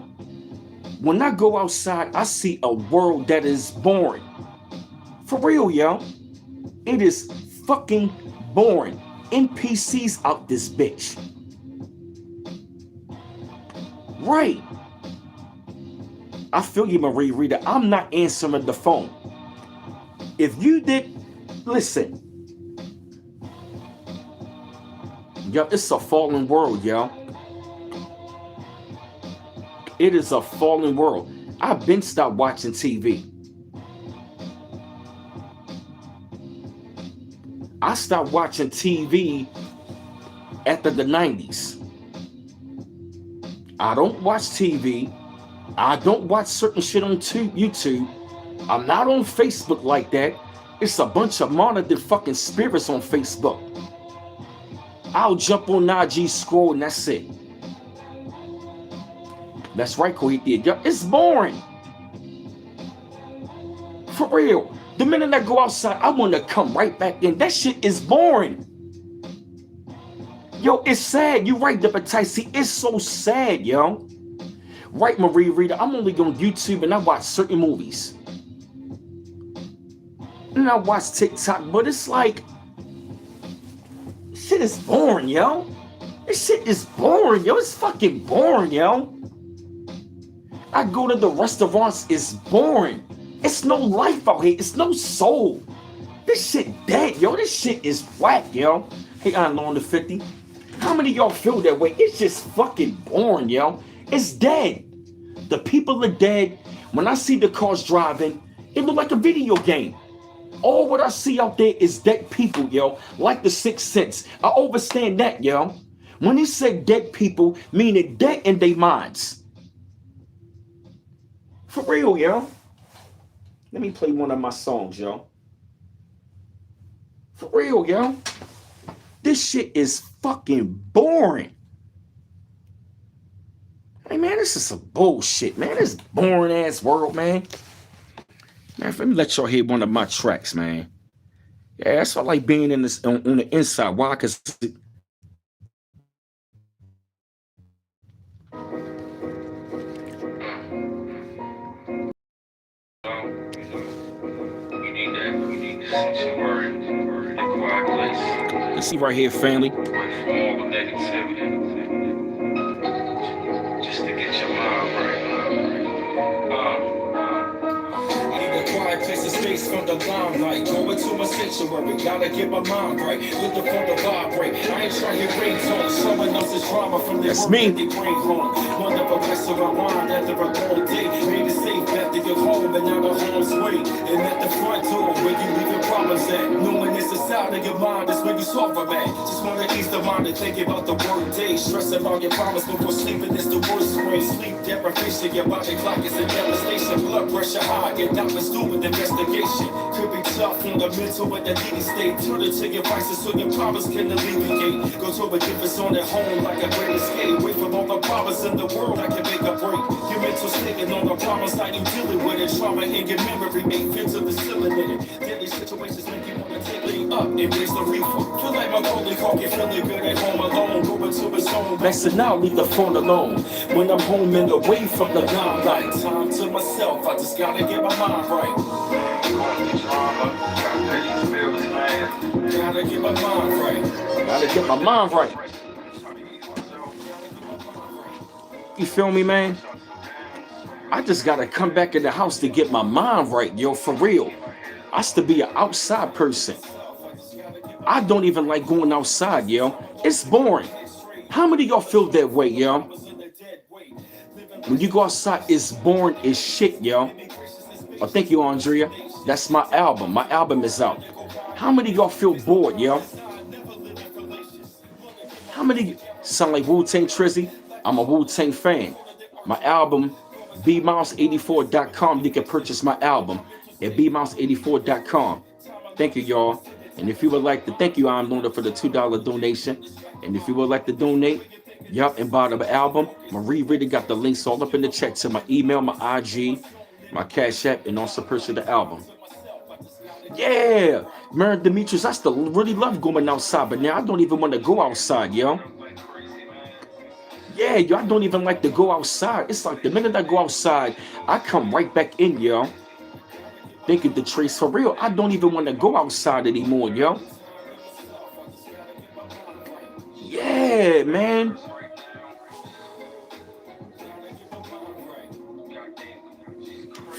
When I go outside, I see a world that is boring. For real, yo. It is fucking boring. NPCs out this bitch. Right. I feel you, Marie Rita. I'm not answering the phone. If you did, listen. Yo, it's a fallen world, yo. It is a fallen world. I've been stopped watching TV. I stopped watching TV after the 90s. I don't watch TV. I don't watch certain shit on YouTube. I'm not on Facebook like that. It's a bunch of monitored fucking spirits on Facebook. I'll jump on IG scroll and that's it. That's right, Koiki. It's boring. For real. The minute I go outside, I want to come right back in. That shit is boring. Yo, it's sad. You're right, Depataisi. It's so sad, yo. Right, Marie Rita. I'm only on YouTube and I watch certain movies. And I watch TikTok, but it's like, shit is boring, yo. This shit is boring, yo. It's fucking boring, yo. I go to the restaurants, it's boring. It's no life out here. It's no soul. This shit dead, yo. This shit is whack, yo. Hey, I'm on the 50. How many of y'all feel that way? It's just fucking boring, yo. It's dead. The people are dead. When I see the cars driving, it look like a video game. All what I see out there is dead people, yo. Like the Sixth Sense. I understand that, yo. When he said dead people, meaning dead in their minds. For real, yo. Let me play one of my songs, yo. For real, yo. This shit is fucking boring. Hey, man, this is some bullshit, man. This boring ass world, man. Man, let me let y'all hear one of my tracks, man. Yeah, that's why I like being in this on the inside. Why? Because you see right here, family. Just to get your mind right. Quiet place of space from the limelight. Go into my sanctuary, gotta get my mind right. Looking for the vibrate. I ain't trying to bring tone. Someone else's drama from their work that they bring home. One of a rest of my mind after a cold day. Made it safe after your home and out of harm's way. And at the front door where you leaving problems at. Knowing it's a out of your mind, that's when you solve a man. Just wanna ease the mind and think about the work day. Stress about your promise before sleeping is the worst way. Sleep deprivation, your body clock is a devastation. Blood pressure high, get doctors doing investigation. Could be tough on the mental but the needy state. Turn it to your vices so your problems can alleviate. Go to a different zone at home like a great escape. Wait for all the problems in the world that can make a break. Your mental state and all the problems that you dealing with it. Trauma in your memory make fits of the ceiling in it. Daily situations make you wanna take it up and raise the reefer. Feel like my holy car, get feeling good at home alone. Go into his zone. Listen now, leave the phone alone. When I'm home and away from the limelight, time to myself, I just gotta get my mind right. Gotta get my mind right. Gotta get my mind right. You feel me, man? I just gotta come back in the house to get my mind right, yo, for real. I used to be an outside person. I don't even like going outside, yo. It's boring. How many of y'all feel that way, yo? When you go outside, it's boring as shit, yo. Oh, thank you, Andrea. That's my album. My album is out. How many of y'all feel bored, yo? How many sound like Wu-Tang Trizzy? I'm a Wu-Tang fan. My album, bmouse84.com. You can purchase my album at bmouse84.com. Thank you, y'all. And if you would like to, thank you, I'm Luna, for the $2 donation. And if you would like to donate, yup, and buy the album, Marie really got the links all up in the chat to my email, my IG, my Cash App, and also purchase the album. Yeah, Mary Demetrius, I still really love going outside, but now I don't even want to go outside, yo. Yeah, yo, I don't even like to go outside. It's like the minute I go outside, I come right back in, yo. Thank you, Detrace, for real. I don't even want to go outside anymore, yo. Yeah, man.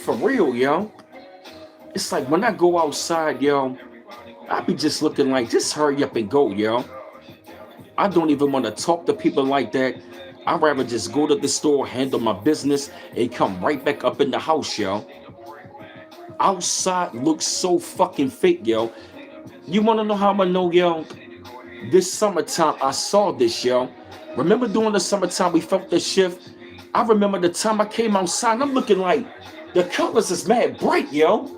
For real, yo. It's like when I go outside, yo, I be just looking like, just hurry up and go, yo. I don't even want to talk to people like that. I'd rather just go to the store, handle my business, and come right back up in the house, yo. Outside looks so fucking fake, yo. You want to know how I know, yo? This summertime, I saw this, yo. Remember during the summertime, we felt the shift? I remember the time I came outside, I'm looking like, the colors is mad bright, yo.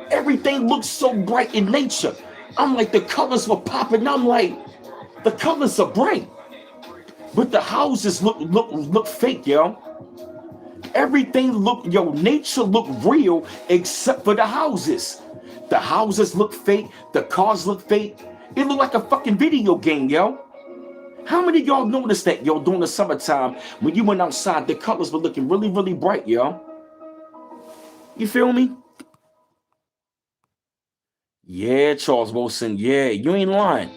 Everything looks so bright in nature. I'm like, the colors were popping. I'm like, the colors are bright. But the houses look fake, yo. Everything look, yo, nature look real except for the houses. The houses look fake. The cars look fake. It look like a fucking video game, yo. How many of y'all noticed that, yo, during the summertime when you went outside, the colors were looking really, really bright, yo? You feel me? Yeah, Charles Wilson. Yeah, you ain't lying.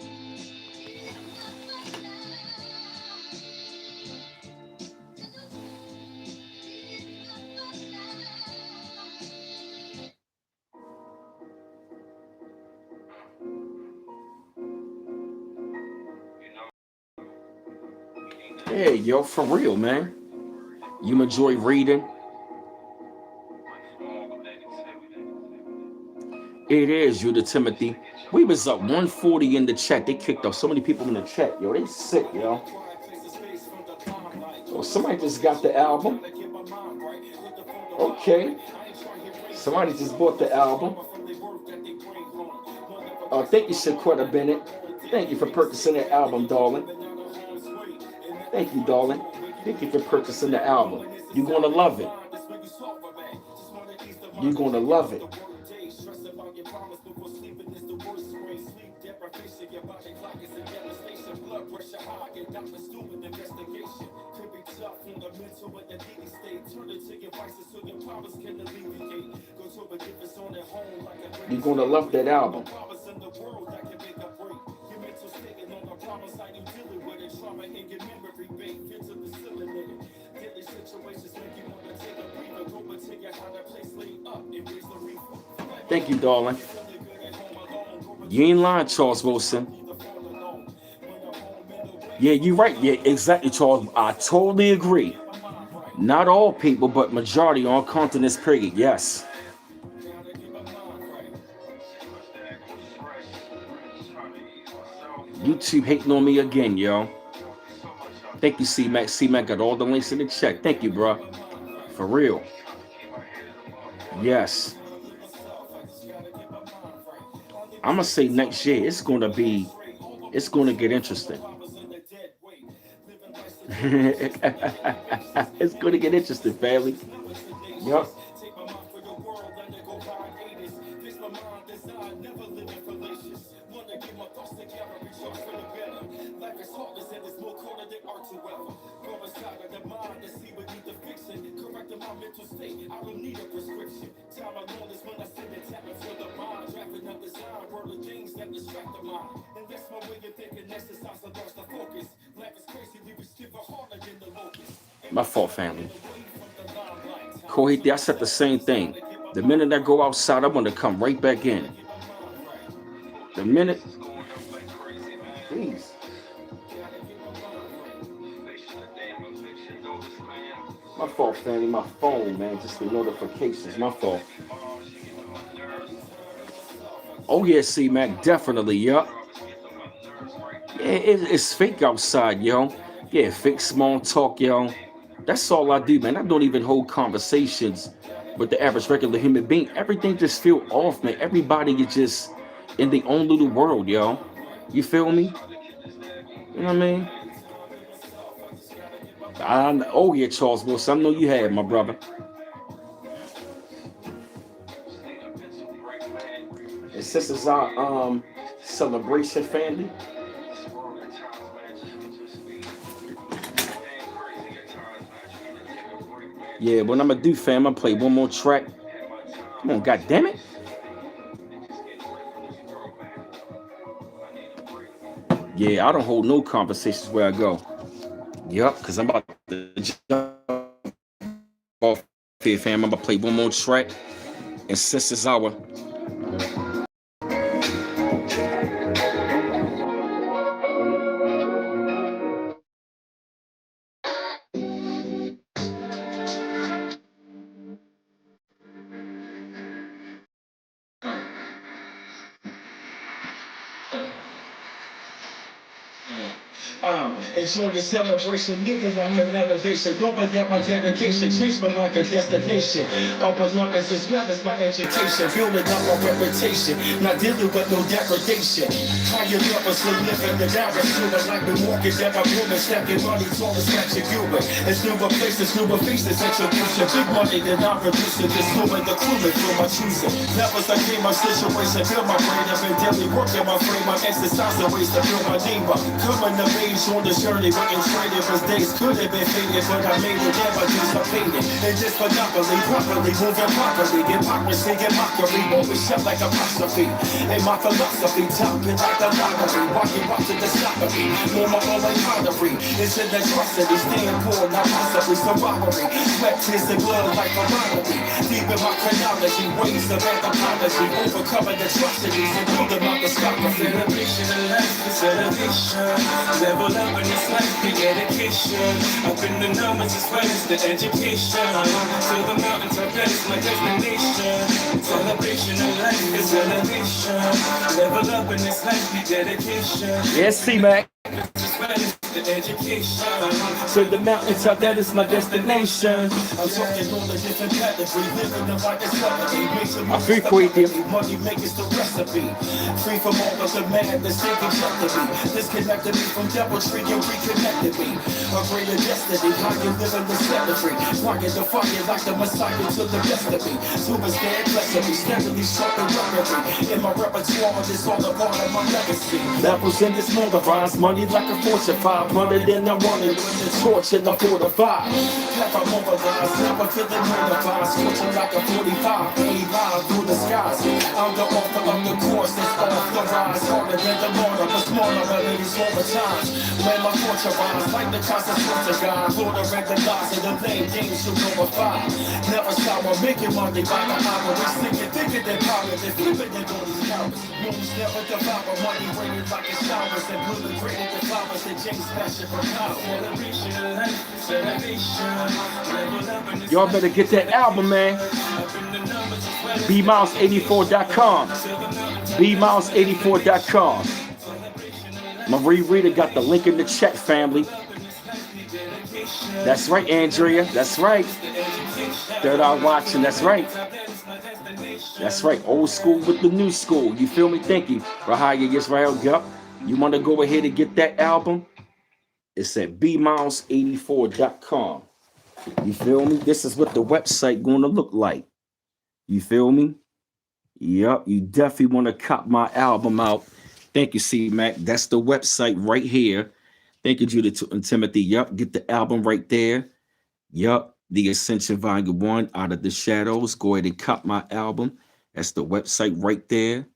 Yeah, yo, for real, man. You enjoy reading? It is, you the Timothy. We was up 140 in the chat. They kicked off so many people in the chat, yo. They sick, yo. Oh, somebody just got the album. Okay. Somebody just bought the album. Thank you, Shaquetta Bennett. Thank you for purchasing the album, darling. Thank you, darling. Thank you for purchasing the album. You're gonna love it. You're gonna love it. You're gonna love that album. Thank you, darling. You ain't lying, Charles Wilson. Yeah, you're right. Yeah, exactly, Charles. I totally agree. Not all people, but majority on continents, period. Yes. YouTube hating on me again, yo. Thank you, C-Mac. C-Mac got all the links in the chat. Thank you, bro. For real. Yes. I'm going to say next year, it's going to get interesting. It's going to get interesting, family. Yup. My fault, family. Kohiti, I said the same thing. The minute I go outside, I want to come right back in. The minute. Please. My fault, family. My phone, man. Just the notifications. My fault. Oh, yeah, C-Mac. Definitely, yup. Yeah, it's fake outside, yo. Yeah, fake small talk, yo. That's all I do, man. I don't even hold conversations with the average regular human being. Everything just feel off, man. Everybody is just in their own little world, yo. You feel me? You know what I mean? Oh, yeah, Charles Wilson. I know you had, my brother. And since it's our celebration, family. Yeah, what I'm gonna do, fam, I'm gonna play one more track. Come on, god damn it. Yeah, I don't hold no conversations where I go. Yup, because I'm about to jump off here, fam. I'm gonna play one more track. And since it's our Enjoy the celebration, niggas, I'm in elevation. Don't forget my dedication, treat me like a destination. Open up as well as my education, building up my reputation, not dealing with no degradation. Higher levels to live in the direct human, like the mortgage that my woman stacking money, tall as catching human. It's newer places, newer faces, introduction. Big money that I'm producing, just moving the crewman through my choosing. Never became my situation, build my brain up and daily work in my frame. I exercise the ways to build my name up. Coming of age on the journey, waiting traded for days could have been faded, but I made it, never just a faded. And just monopoly, properly, moving properly, hypocrisy and mockery, always shut like apostrophe. And my philosophy, topping like the lottery, walking up to the stop of me. More my own pottery, it's an atrocity, staying poor, not possibly some robbery. Sweat, tears, and blood like a robbery. Deep in my chronology, ways of anthropology, overcoming atrocities, including microscopy. Celebration of life, celebration. Level up in this life, the dedication. Up in the numbers as well as the education. To the mountains, I bet it's my destination. Celebration of life is elevation. Level up in this life, the dedication. Yes, C-Mac. As well as the education. To the mountains, I bet it's my destination. I'm talking all the different categories, living the like a celebrity. I feel quick, yeah. Money makes the recipe. Free from all of the madness, they rejected me. Disconnected me from deviltry and reconnected me. A greater destiny, how you living the cemetery. Flying the fire like the Messiah to the best of me. Superstar blessing me, steadily sharpen weaponry. In my repertoire, it's all a part of my legacy. Levels in this motorized, money like a Fortune 500, and I wanted with the torch and the 45. Half I'm mobilized, never feeling mortified. Scorching like a 45, ain't live through the skies. I'm the author of the course that's off the rise. Harder than the mortar, but smaller melodies all the time. When my fortune rise, like the consequence of God. Lord of recognize the name, games to glorify. Never sour, making money by the hour. We singing, thinking they're power, they're flipping in all these cowards. Rooms never devour, money raining like it showers. And blue and graded the flowers that James passion for power. Celebration of life, celebration. Y'all better get that album, man. BMiles84.com. BMiles84.com. Marie Rita got the link in the chat, family. That's right, Andrea. That's right. Third Eye watching. That's right. That's right. Old school with the new school. You feel me? Thank you. Rahaya Israel. Yup. You want to go ahead and get that album? It's at bmiles84.com. You feel me? This is what the website going to look like. You feel me? Yup. You definitely want to cop my album out. Thank you, C-Mac. That's the website right here. Thank you, Judith and Timothy. Yup. Get the album right there. Yup. The Ascension Volume 1, Out of the Shadows. Go ahead and cop my album. That's the website right there.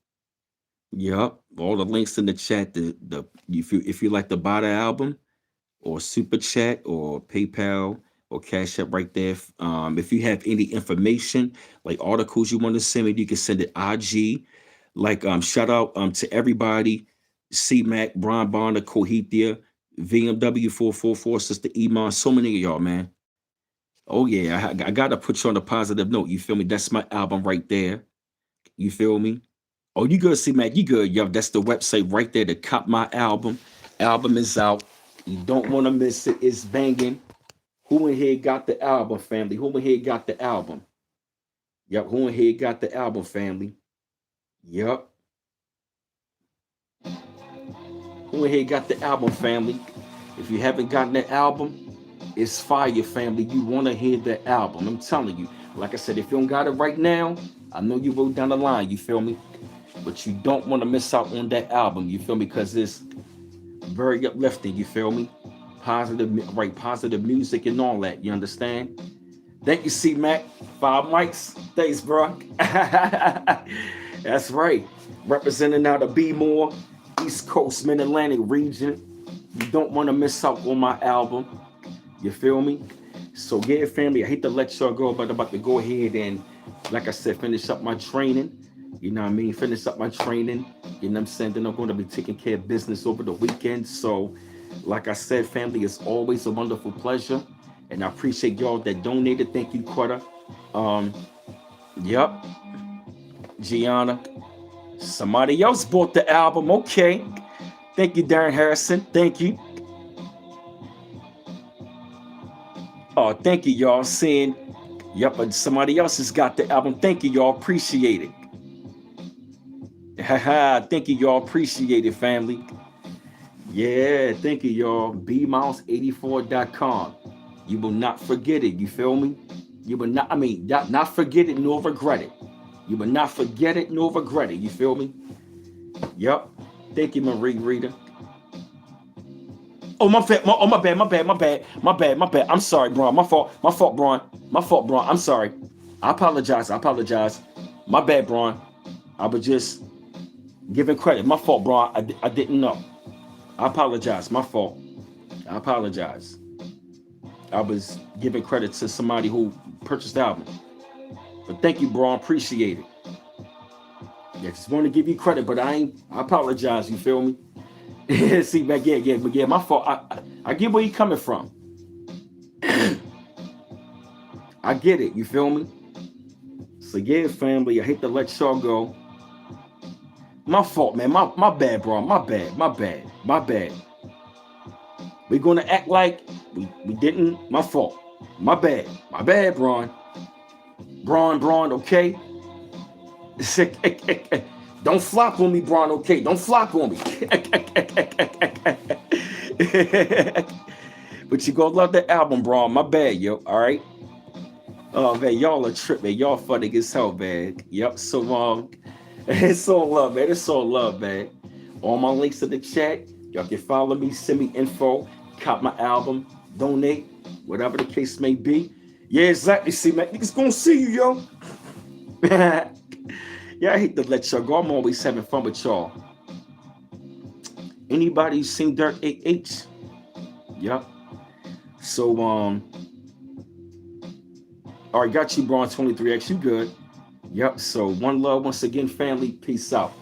Yup. All the links in the chat. If you like to buy the album, or Super Chat, or PayPal, or Cash App right there. If you have any information, like articles you want to send me, you can send it IG. Like shout out to everybody. C-Mac, Brian Bonner, Cohethia, VMW 444, Sister Iman, so many of y'all, man. Oh yeah, I gotta put you on a positive note. You feel me? That's my album right there. You feel me? Oh, you good, C-Mac? You good? Yo, that's the website right there to cop my album. Album is out. You don't want to miss it. It's banging. Who in here got the album, family? Who in here got the album? Yep, who in here got the album, family? Yep. Who in here got the album, family? If you haven't gotten the album, it's fire, family. You want to hear the album. I'm telling you. Like I said, if you don't got it right now, I know you will down the line. You feel me? But you don't want to miss out on that album. You feel me? Because it's very uplifting. You feel me? Positive, right? Positive music and all that. You understand? Thank you, C-Mac. 5 mics. Thanks, bro. That's right. Representing out of B-More, East Coast, Mid-Atlantic region. You don't want to miss out on my album. You feel me? So yeah, family, I hate to let y'all go, but I'm about to go ahead and, like I said, finish up my training. You know what I mean? Finish up my training. You know what I'm saying? Then I'm going to be taking care of business over the weekend. So, like I said, family, it's always a wonderful pleasure. And I appreciate y'all that donated. Thank you, Quetta. Yep. Gianna. Somebody else bought the album. Okay. Thank you, Darren Harrison. Thank you. Oh, thank you, y'all. Seeing, yep, but somebody else has got the album. Thank you, y'all. Appreciate it. Haha, thank you, y'all. Appreciate it, family. Yeah, thank you, y'all. bmouse84.com. You will not forget it. You feel me? You will not, not forget it nor regret it. You will not forget it nor regret it. You feel me? Yep. Thank you, Marie Rita. Oh, my bad. I'm sorry, Braun. My fault, Braun. I'm sorry. I apologize. My bad, Braun. I was just giving credit. My fault, Braun. I didn't know. I apologize. My fault. I apologize. I was giving credit to somebody who purchased the album. But thank you, Braun. Appreciate it. Yeah, just want to give you credit, but I apologize. You feel me? See, back, yeah, my fault. I get where you coming from. I get it. You feel me? So yeah, family, I hate to let y'all go. My fault, man. My bad, bro. My bad. We're gonna act like we didn't. My fault. My bad, Braun. Braun, okay? Don't flop on me, Braun, okay? Don't flop on me. But you gonna love the album, Braun. My bad, yo. All right. Oh man, y'all a trip, man. Y'all funny as hell, man. Yep. So it's all love, man. It's all love, man. All my links in the chat. Y'all can follow me, send me info, cop my album, donate, whatever the case may be. Yeah, exactly. See, man, niggas gonna see you, yo. Yeah, I hate to let y'all go. I'm always having fun with y'all. Anybody seen Dirt 8H? Yep. So, all right, got you, Braun 23X. You good? Yep. So, one love once again, family. Peace out.